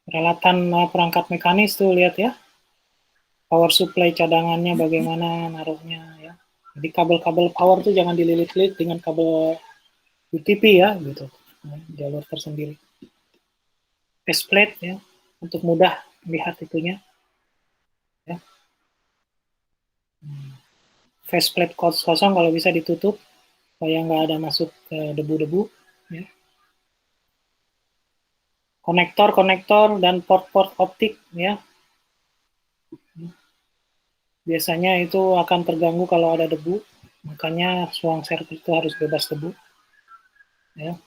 Peralatan perangkat mekanis tuh lihat ya, power supply cadangannya bagaimana naruhnya ya. Jadi kabel-kabel power tuh jangan dililit-lilit dengan kabel UTP ya gitu, jalur tersendiri. Faceplate ya untuk mudah lihat itunya. Ya. Faceplate kosong kalau bisa ditutup supaya nggak ada masuk debu-debu. Ya. Konektor dan port-port optik ya. Biasanya itu akan terganggu kalau ada debu, makanya ruang server itu harus bebas debu. Ya.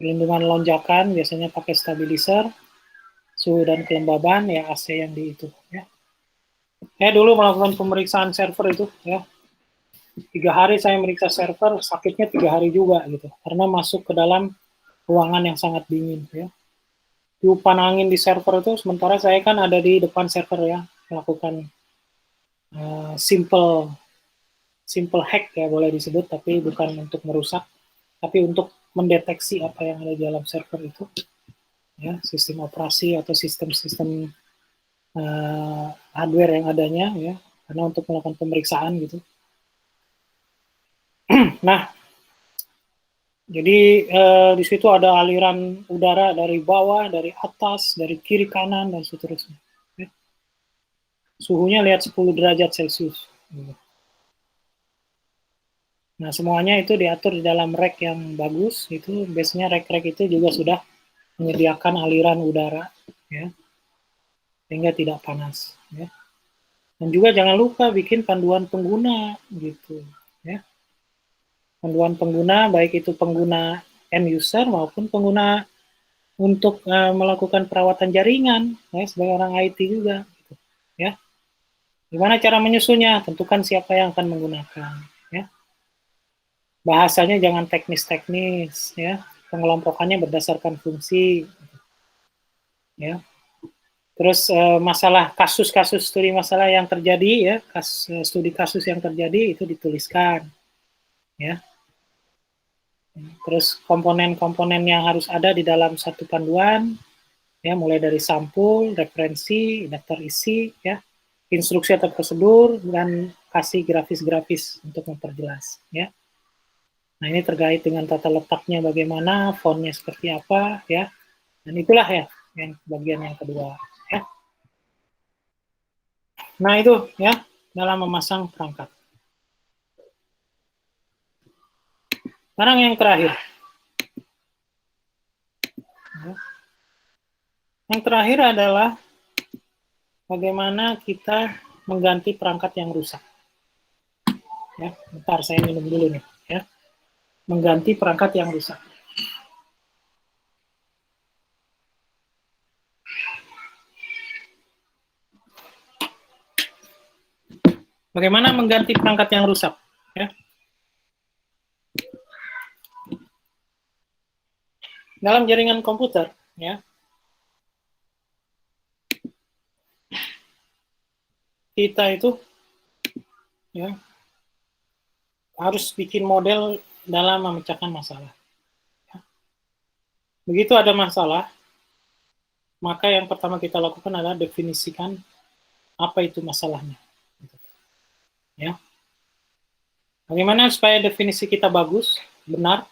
Perlindungan lonjakan biasanya pakai stabilizer, suhu dan kelembaban ya AC yang di itu. Ya. Saya dulu melakukan pemeriksaan server itu ya. 3 hari saya meriksa server, sakitnya 3 hari juga gitu, karena masuk ke dalam ruangan yang sangat dingin ya. Tiupan angin di server itu, sementara saya kan ada di depan server ya, melakukan simple hack ya boleh disebut, tapi bukan untuk merusak, tapi untuk mendeteksi apa yang ada di dalam server itu, ya sistem operasi atau sistem-sistem hardware yang adanya ya, karena untuk melakukan pemeriksaan gitu. Nah, jadi di situ ada aliran udara dari bawah, dari atas, dari kiri kanan dan seterusnya. Ya. Suhunya lihat 10 derajat Celcius. Nah, semuanya itu diatur di dalam rack yang bagus. Itu biasanya rack-rack itu juga sudah menyediakan aliran udara, ya, sehingga tidak panas. Ya. Dan juga jangan lupa bikin panduan pengguna, gitu. Ya. Panduan pengguna, baik itu pengguna end user maupun pengguna untuk melakukan perawatan jaringan, ya, sebagai orang IT juga. Gitu. Ya. Gimana cara menyusunnya? Tentukan siapa yang akan menggunakan. Ya. Bahasanya jangan teknis-teknis, ya. Pengelompokannya berdasarkan fungsi. Ya. Terus masalah kasus-kasus studi masalah yang terjadi ya, studi kasus yang terjadi itu dituliskan ya. Terus komponen-komponen yang harus ada di dalam satu panduan ya, mulai dari sampul, referensi, daftar isi ya. instruksi atau prosedur dan kasih grafis-grafis untuk memperjelas, ya. Nah, ini terkait dengan tata letaknya bagaimana, fontnya seperti apa, ya. Dan itulah ya yang bagian yang kedua, ya. Nah, itu ya dalam memasang perangkat. Sekarang yang terakhir. Yang terakhir adalah bagaimana kita mengganti perangkat yang rusak. Ya, bentar saya minum dulu nih, ya. Mengganti perangkat yang rusak. Bagaimana mengganti perangkat yang rusak? Ya. Dalam jaringan komputer, ya, kita itu ya harus bikin model dalam memecahkan masalah. Begitu ada masalah, maka yang pertama kita lakukan adalah definisikan apa itu masalahnya. Ya. Bagaimana supaya definisi kita bagus, benar,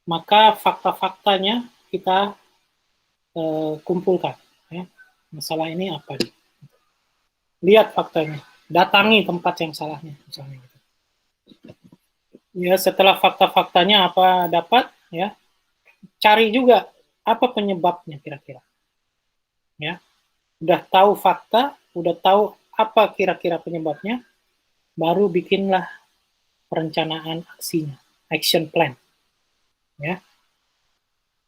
maka fakta-faktanya kita kumpulkan. Ya. Masalah ini apa? Lihat faktanya, datangi tempat yang salahnya, misalnya. Ya, setelah fakta-faktanya apa dapat, ya, cari juga apa penyebabnya kira-kira. Ya, udah tahu fakta, udah tahu apa kira-kira penyebabnya, baru bikinlah perencanaan aksinya, action plan. Ya.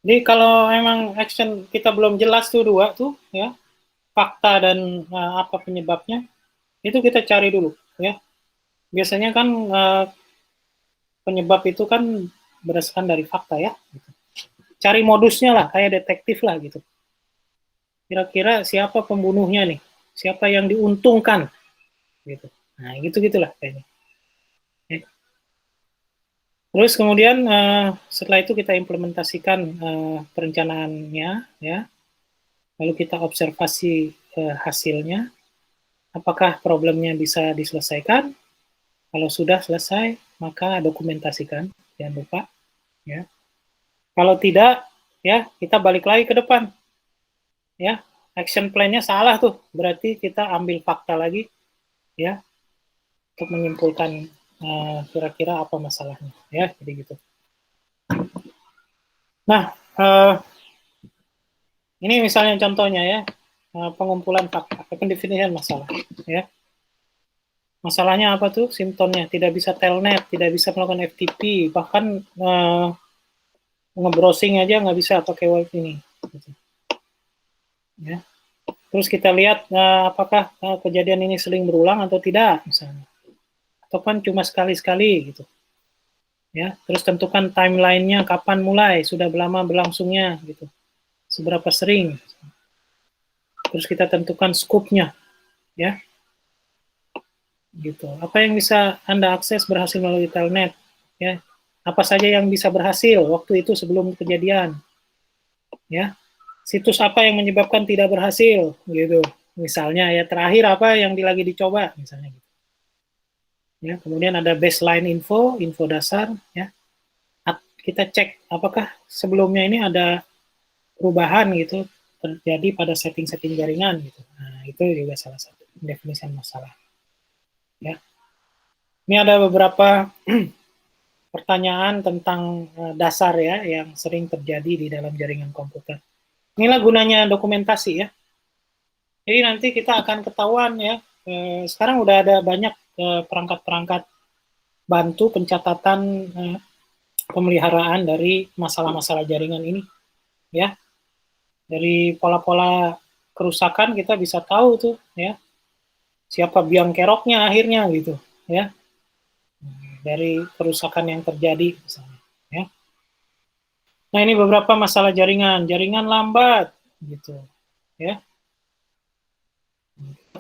Jadi kalau emang action kita belum jelas tuh dua tuh, ya, fakta dan apa penyebabnya, itu kita cari dulu, ya. Biasanya kan penyebab itu kan berdasarkan dari fakta, ya. Cari modusnya lah, kayak detektif lah gitu. Kira-kira siapa pembunuhnya nih? Siapa yang diuntungkan? Gitu. Nah, gitu-gitulah kayaknya. Ya. Terus kemudian setelah itu kita implementasikan perencanaannya, ya. Lalu kita observasi hasilnya. Apakah problemnya bisa diselesaikan? Kalau sudah selesai, maka dokumentasikan, jangan lupa. Ya. Kalau tidak, ya kita balik lagi ke depan. Ya, action plan-nya salah tuh, berarti kita ambil fakta lagi, ya, untuk menyimpulkan kira-kira apa masalahnya, ya, jadi gitu. Nah, ini misalnya contohnya ya, pengumpulan fakta, pendefinisian masalah, ya. Masalahnya apa tuh? Simptomnya tidak bisa telnet, tidak bisa melakukan FTP, bahkan nge-browsing aja nggak bisa pakai web ini. Gitu. Ya. Terus kita lihat apakah kejadian ini sering berulang atau tidak, misalnya. Atau kan cuma sekali-sekali gitu. Ya, terus tentukan timeline-nya kapan mulai, sudah lama berlangsungnya gitu. Seberapa sering. Terus kita tentukan scope-nya, ya. Gitu. Apa yang bisa Anda akses berhasil melalui telnet, ya. Apa saja yang bisa berhasil waktu itu sebelum kejadian. Ya. Situs apa yang menyebabkan tidak berhasil gitu. Misalnya ya terakhir apa yang lagi dicoba misalnya gitu. Ya, kemudian ada baseline info, info dasar, ya. Kita cek apakah sebelumnya ini ada perubahan gitu terjadi pada setting-setting jaringan gitu. Nah, itu juga salah satu definisi masalah. Ya. Ini ada beberapa pertanyaan tentang dasar ya yang sering terjadi di dalam jaringan komputer. Inilah gunanya dokumentasi ya. Jadi nanti kita akan ketahuan ya. Sekarang udah ada banyak perangkat-perangkat bantu pencatatan pemeliharaan dari masalah-masalah jaringan ini ya. Dari pola-pola kerusakan kita bisa tahu tuh ya siapa biang keroknya akhirnya gitu ya dari kerusakan yang terjadi misalnya ya. Nah ini beberapa masalah jaringan lambat gitu ya.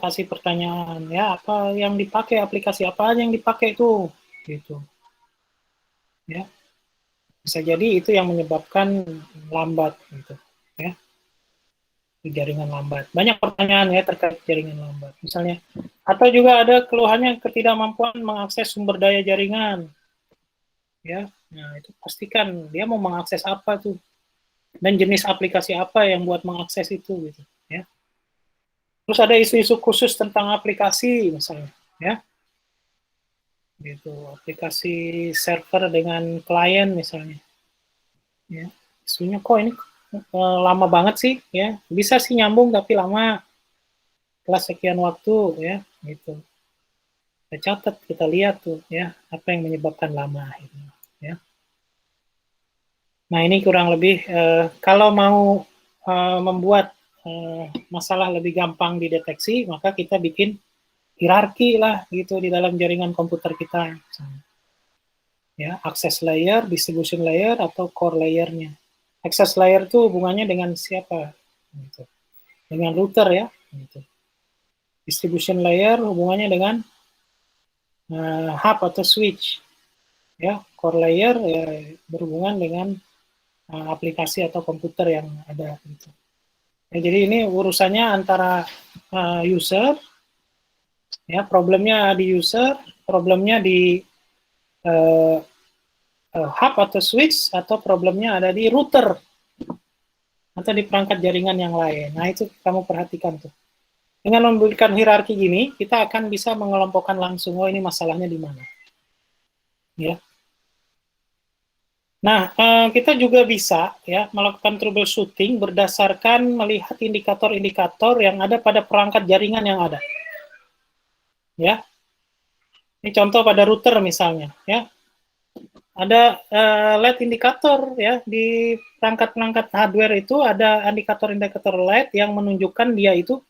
Kasih pertanyaan ya apa yang dipakai aplikasi apa aja yang dipakai tuh gitu ya. Bisa jadi itu yang menyebabkan lambat gitu ya. jaringan lambat. Banyak pertanyaan ya terkait jaringan lambat. Misalnya, atau juga ada keluhannya ketidakmampuan mengakses sumber daya jaringan. Ya, nah itu pastikan dia mau mengakses apa tuh dan jenis aplikasi apa yang buat mengakses itu gitu ya. Terus ada isu-isu khusus tentang aplikasi misalnya ya. Gitu, aplikasi server dengan klien misalnya. Ya, isunya kok ini lama banget sih ya. Bisa sih nyambung tapi lama kelas sekian waktu ya gitu. Kita catat, kita lihat tuh ya apa yang menyebabkan lama ini ya. Nah, ini kurang lebih kalau mau membuat masalah lebih gampang dideteksi, maka kita bikin hierarki lah gitu di dalam jaringan komputer kita. Ya, access layer, distribution layer, atau core layernya. Access layer itu hubungannya dengan siapa? Gitu. Dengan router ya. Gitu. Distribution layer hubungannya dengan hub atau switch. Ya, core layer ya, berhubungan dengan aplikasi atau komputer yang ada. Gitu. Ya, jadi ini urusannya antara user, ya problemnya di user, problemnya di hub atau switch, atau problemnya ada di router atau di perangkat jaringan yang lain. Nah itu kamu perhatikan tuh. Dengan memberikan hierarki gini, kita akan bisa mengelompokkan langsung, oh ini masalahnya di mana. Ya. Nah, kita juga bisa ya melakukan troubleshooting berdasarkan melihat indikator-indikator yang ada pada perangkat jaringan yang ada. Ya, ini contoh pada router misalnya, ya. Ada LED indikator ya di perangkat-perangkat hardware itu ada indikator-indikator LED yang menunjukkan dia itu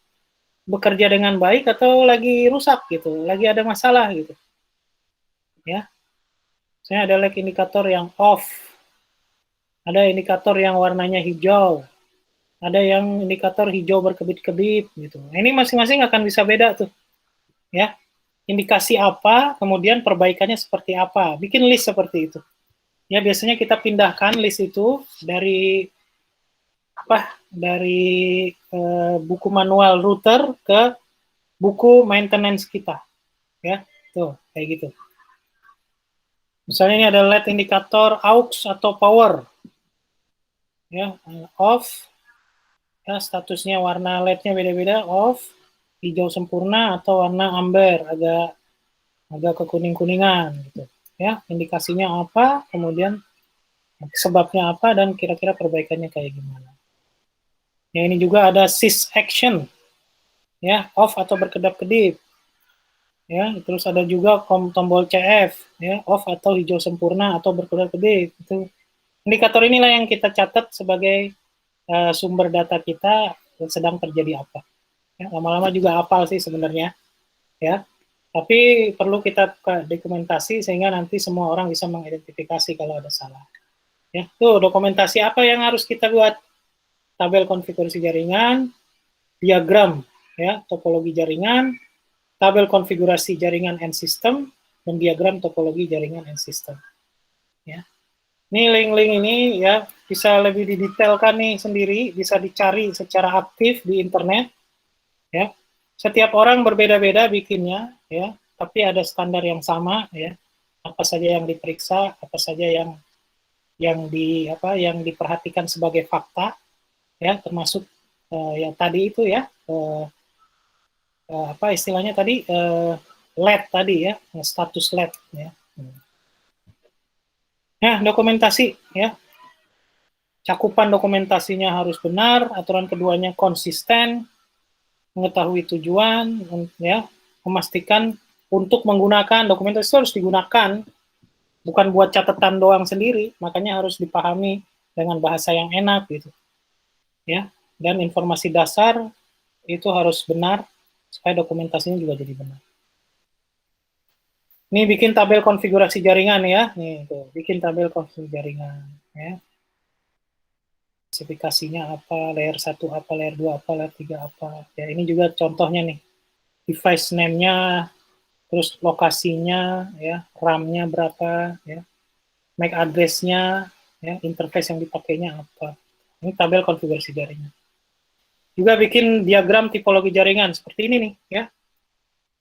bekerja dengan baik atau lagi rusak gitu, lagi ada masalah gitu. Ya. Misalnya ada LED indikator yang off. Ada indikator yang warnanya hijau. Ada yang indikator hijau berkedip-kedip gitu. Nah, ini masing-masing akan bisa beda tuh. Ya. Indikasi apa, kemudian perbaikannya seperti apa. Bikin list seperti itu. Ya, biasanya kita pindahkan list itu dari buku manual router ke buku maintenance kita. Ya, tuh kayak gitu. Misalnya ini ada LED indikator aux atau power. Ya, off. Ya, statusnya warna LED-nya beda-beda, off, hijau sempurna atau warna amber, agak kekuning-kuningan gitu. Ya, indikasinya apa, kemudian sebabnya apa dan kira-kira perbaikannya kayak gimana. Ya, ini juga ada sys action. Ya, off atau berkedap-kedip. Ya, terus ada juga tombol CF, ya, off atau hijau sempurna atau berkedap-kedip. Itu indikator inilah yang kita catat sebagai sumber data kita sedang terjadi apa. Ya, lama-lama juga hafal sih sebenarnya, ya. Tapi perlu kita dokumentasi sehingga nanti semua orang bisa mengidentifikasi kalau ada salah. Ya, tuh dokumentasi apa yang harus kita buat? Tabel konfigurasi jaringan, diagram, ya, topologi jaringan, tabel konfigurasi jaringan and system, dan diagram topologi jaringan and system. Ya. Ini link-link ini ya bisa lebih didetailkan nih sendiri, bisa dicari secara aktif di internet. Ya, setiap orang berbeda-beda bikinnya, ya, tapi ada standar yang sama, ya. Apa saja yang diperiksa, apa saja yang diperhatikan sebagai fakta, ya, termasuk yang tadi itu ya, apa istilahnya tadi LED tadi ya, status LED, ya. Nah, dokumentasi, ya. Cakupan dokumentasinya harus benar, aturan keduanya konsisten, mengetahui tujuan, ya, memastikan untuk menggunakan dokumentasi harus digunakan, bukan buat catatan doang sendiri, makanya harus dipahami dengan bahasa yang enak gitu, ya. Dan informasi dasar itu harus benar supaya dokumentasinya juga jadi benar. Ini bikin tabel konfigurasi jaringan ya, nih tuh, bikin tabel konfigurasi jaringan, ya. Spesifikasinya apa, layer 1 apa, layer 2 apa, layer 3 apa. Ya, ini juga contohnya nih. Device name-nya, terus lokasinya, ya, RAM-nya berapa, ya, MAC address-nya, ya, interface yang dipakainya apa. Ini tabel konfigurasi jaringan. Juga bikin diagram tipologi jaringan seperti ini nih ya.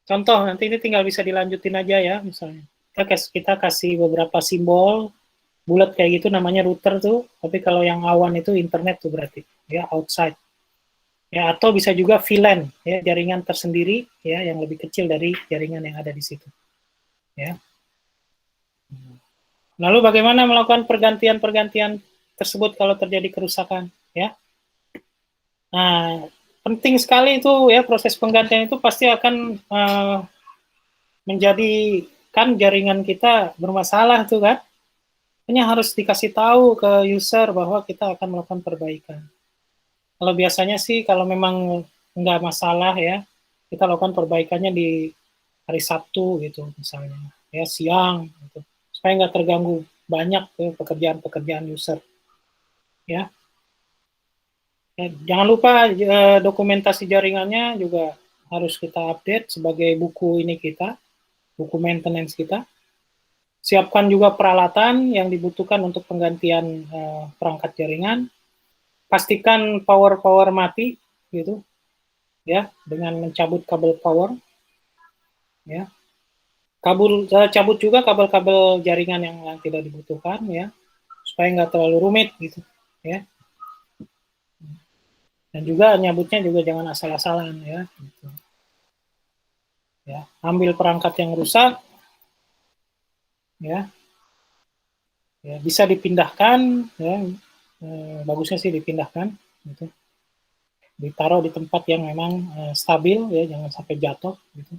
Contoh, nanti ini tinggal bisa dilanjutin aja ya, misalnya. Kita kasih beberapa simbol, bulat kayak gitu namanya router tuh, tapi kalau yang awan itu internet tuh berarti, ya, outside. Ya, atau bisa juga VLAN, ya, jaringan tersendiri, ya, yang lebih kecil dari jaringan yang ada di situ. Ya. Lalu bagaimana melakukan pergantian-pergantian tersebut kalau terjadi kerusakan, ya? Nah, penting sekali itu ya, proses penggantian itu pasti akan menjadikan jaringan kita bermasalah tuh kan. Hanya harus dikasih tahu ke user bahwa kita akan melakukan perbaikan. Kalau biasanya sih kalau memang nggak masalah ya, kita lakukan perbaikannya di hari Sabtu gitu misalnya, ya siang gitu, supaya nggak terganggu banyak ya, pekerjaan-pekerjaan user. Ya. Jangan lupa dokumentasi jaringannya juga harus kita update sebagai buku ini kita, buku maintenance kita. Siapkan juga peralatan yang dibutuhkan untuk penggantian perangkat jaringan. Pastikan power mati gitu ya, dengan mencabut kabel power ya. Cabut juga kabel-kabel jaringan yang tidak dibutuhkan ya, supaya nggak terlalu rumit gitu ya. Dan juga nyabutnya juga jangan asal-asalan ya gitu. Ya, ambil perangkat yang rusak ya, ya bisa dipindahkan ya, bagusnya sih dipindahkan gitu, ditaruh di tempat yang memang stabil ya, jangan sampai jatuh gitu.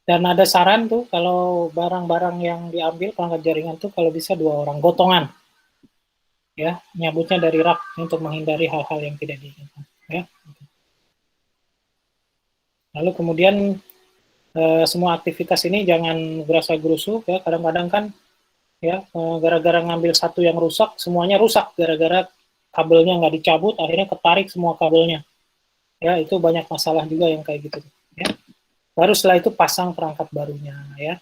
Dan ada saran tuh kalau barang-barang yang diambil perangkat jaringan tuh kalau bisa 2 orang gotongan ya, nyabutnya dari rak untuk menghindari hal-hal yang tidak diinginkan ya. Lalu kemudian semua aktivitas ini jangan gerasa-gerusu ya, kadang-kadang kan ya gara-gara ngambil satu yang rusak semuanya rusak gara-gara kabelnya nggak dicabut, akhirnya ketarik semua kabelnya ya, itu banyak masalah juga yang kayak gitu ya. Baru setelah itu pasang perangkat barunya ya,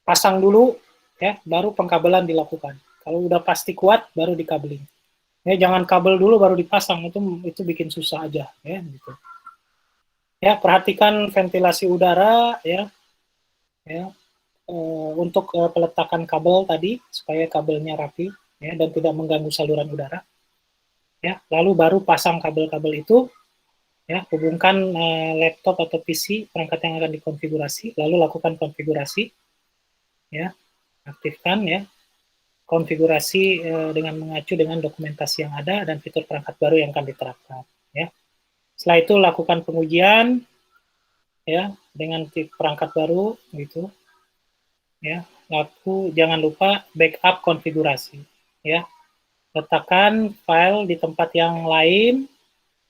pasang dulu ya, baru pengkabelan dilakukan. Kalau udah pasti kuat baru dikabeling ya, jangan kabel dulu baru dipasang, itu bikin susah aja ya gitu ya. Perhatikan ventilasi udara ya, ya untuk peletakan kabel tadi supaya kabelnya rapi ya, dan tidak mengganggu saluran udara ya. Lalu baru pasang kabel-kabel itu ya, hubungkan laptop atau PC perangkat yang akan dikonfigurasi, lalu lakukan konfigurasi ya, aktifkan ya konfigurasi dengan mengacu dengan dokumentasi yang ada dan fitur perangkat baru yang akan diterapkan ya. Setelah itu lakukan pengujian ya dengan perangkat baru gitu ya. Lalu jangan lupa backup konfigurasi ya. Letakkan file di tempat yang lain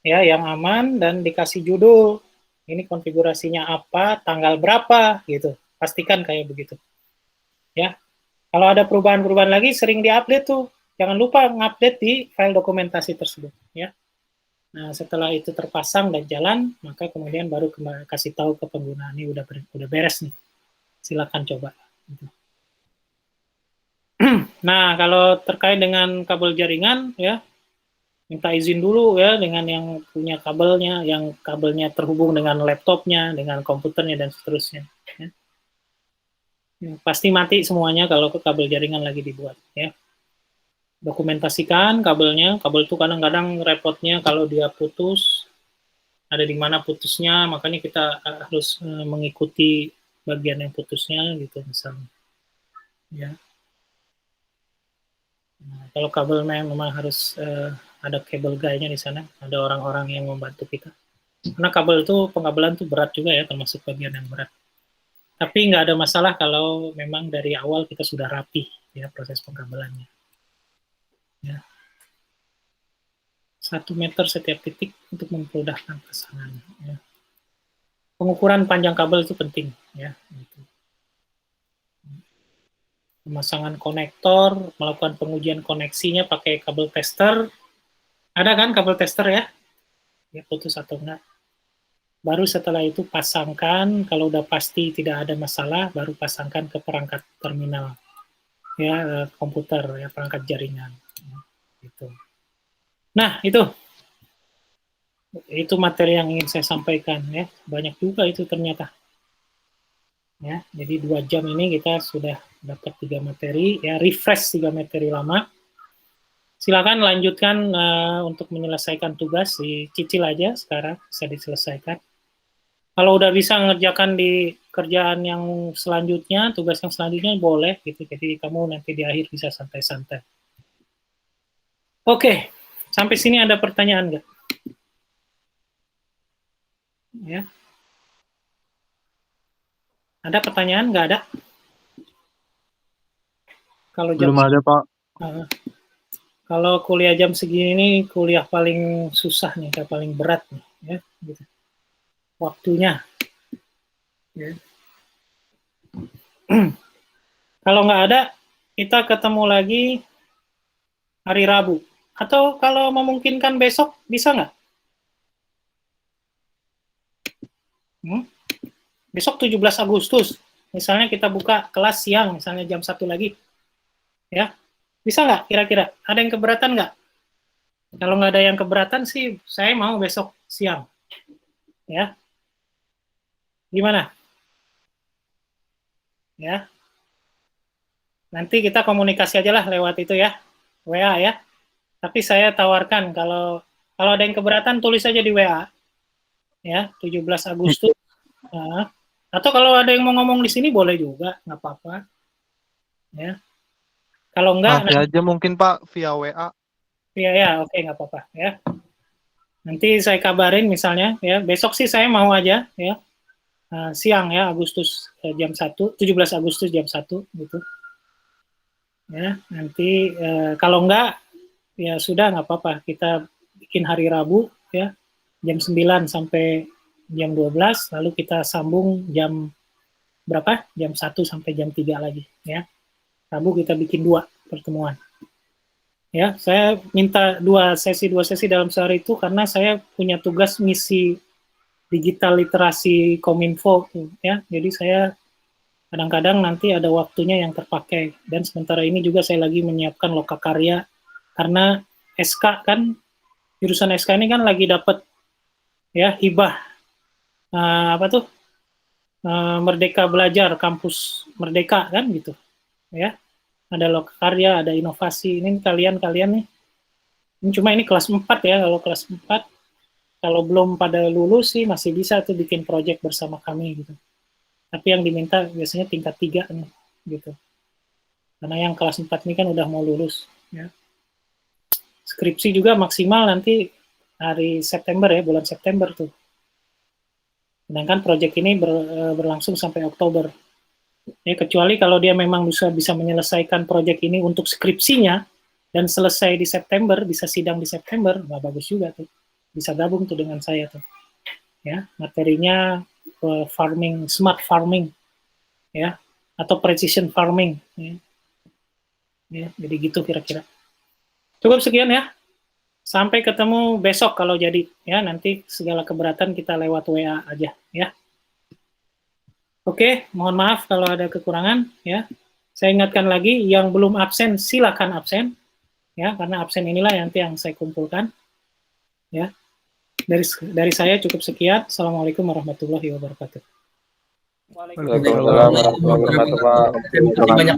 ya, yang aman, dan dikasih judul. Ini konfigurasinya apa, tanggal berapa gitu. Pastikan kayak begitu. Ya. Kalau ada perubahan-perubahan lagi sering diupdate tuh. Jangan lupa ngupdate di file dokumentasi tersebut ya. Nah, setelah itu terpasang dan jalan, maka kemudian baru kasih tahu ke pengguna, ini udah beres nih. Silakan coba. Nah, kalau terkait dengan kabel jaringan ya, minta izin dulu ya dengan yang punya kabelnya, yang kabelnya terhubung dengan laptopnya, dengan komputernya dan seterusnya. Ya. Pasti mati semuanya kalau kabel jaringan lagi dibuat. Ya. Dokumentasikan kabelnya. Kabel itu kadang-kadang repotnya kalau dia putus, ada di mana putusnya, makanya kita harus mengikuti bagian yang putusnya gitu misalnya. Ya. Nah, kalau kabel memang harus ada kabel guy-nya di sana, ada orang-orang yang membantu kita. Karena kabel itu, pengabelan itu berat juga ya, termasuk bagian yang berat. Tapi nggak ada masalah kalau memang dari awal kita sudah rapi ya proses pengkabelannya. Ya. 1 meter setiap titik untuk memudahkan pasangan. Ya. Pengukuran panjang kabel itu penting ya. Gitu. Pemasangan konektor, melakukan pengujian koneksinya pakai kabel tester. Ada kan kabel tester ya? Ya putus atau enggak. Baru setelah itu pasangkan, kalau udah pasti tidak ada masalah, baru pasangkan ke perangkat terminal ya, komputer ya, perangkat jaringan. Gitu. Nah, itu materi yang ingin saya sampaikan ya. Banyak juga itu ternyata. Ya, jadi 2 jam ini kita sudah dapat 3 materi, ya refresh 3 materi lama. Silakan lanjutkan untuk menyelesaikan tugas, dicicil aja sekarang, bisa diselesaikan. Kalau udah bisa ngerjakan di kerjaan yang selanjutnya, tugas yang selanjutnya boleh gitu. Jadi kamu nanti di akhir bisa santai-santai. Oke, sampai sini ada pertanyaan nggak? Ya, ada pertanyaan nggak ada? Kalau jam
Belum ada, Pak.
Kalau kuliah jam segini ini kuliah paling susah nih, paling berat nih, ya, gitu. Waktunya. Ya. Kalau nggak ada, kita ketemu lagi hari Rabu. Atau kalau memungkinkan besok, bisa nggak? Besok 17 Agustus, misalnya kita buka kelas siang, misalnya jam 1 lagi. Ya, bisa nggak kira-kira? Ada yang keberatan nggak? Kalau nggak ada yang keberatan sih, saya mau besok siang. Ya, gimana? Ya, nanti kita komunikasi aja lah lewat itu ya, WA ya. Tapi saya tawarkan kalau ada yang keberatan tulis aja di WA ya, 17 Agustus. Nah, atau kalau ada yang mau ngomong di sini boleh juga, nggak apa-apa ya. Kalau enggak
Nanti aja mungkin, Pak, via WA.
ya oke, nggak apa-apa ya. Nanti saya kabarin misalnya ya, besok sih saya mau aja ya. Siang ya, Agustus jam 1, 17 Agustus jam 1 gitu. Ya, nanti kalau enggak ya sudah nggak apa-apa, kita bikin hari Rabu ya, jam 9 sampai jam 12, lalu kita sambung jam berapa? Jam 1 sampai jam 3 lagi ya. Rabu kita bikin 2 pertemuan. Ya, saya minta dua sesi dalam sehari itu karena saya punya tugas misi digital literasi Kominfo ya. Jadi saya kadang-kadang nanti ada waktunya yang terpakai, dan sementara ini juga saya lagi menyiapkan lokakarya karena SK kan, jurusan SK ini kan lagi dapat ya hibah apa tuh Merdeka Belajar, kampus Merdeka kan gitu ya. Ada lokakarya, ada inovasi. Ini kalian nih. Ini cuma ini kelas 4 ya. Kalau kelas 4 kalau belum pada lulus sih masih bisa tuh bikin project bersama kami gitu. Tapi yang diminta biasanya tingkat 3 nih gitu. Karena yang kelas 4 ini kan udah mau lulus ya. Skripsi juga maksimal nanti hari September ya, bulan September tuh. Sedangkan proyek ini berlangsung sampai Oktober. Ya, kecuali kalau dia memang bisa menyelesaikan proyek ini untuk skripsinya dan selesai di September, bisa sidang di September, wah bagus juga tuh. Bisa gabung tuh dengan saya tuh. Ya, materinya farming, smart farming, ya, atau precision farming. Ya, jadi gitu kira-kira. Cukup sekian ya. Sampai ketemu besok kalau jadi ya, nanti segala keberatan kita lewat WA aja ya. Oke, mohon maaf kalau ada kekurangan ya. Saya ingatkan lagi yang belum absen silakan absen ya, karena absen inilah nanti yang saya kumpulkan ya. Dari saya cukup sekian. Assalamualaikum warahmatullahi wabarakatuh.
Waalaikumsalam warahmatullahi wabarakatuh, Pak. Terima kasih banyak,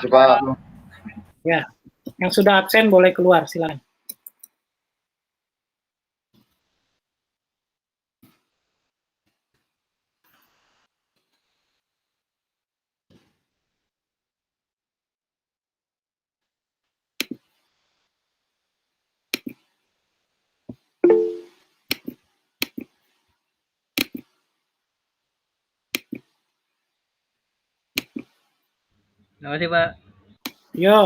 Pak.
Ya, yang sudah absen boleh keluar, silakan.
Terima kasih, Pak.
Yo.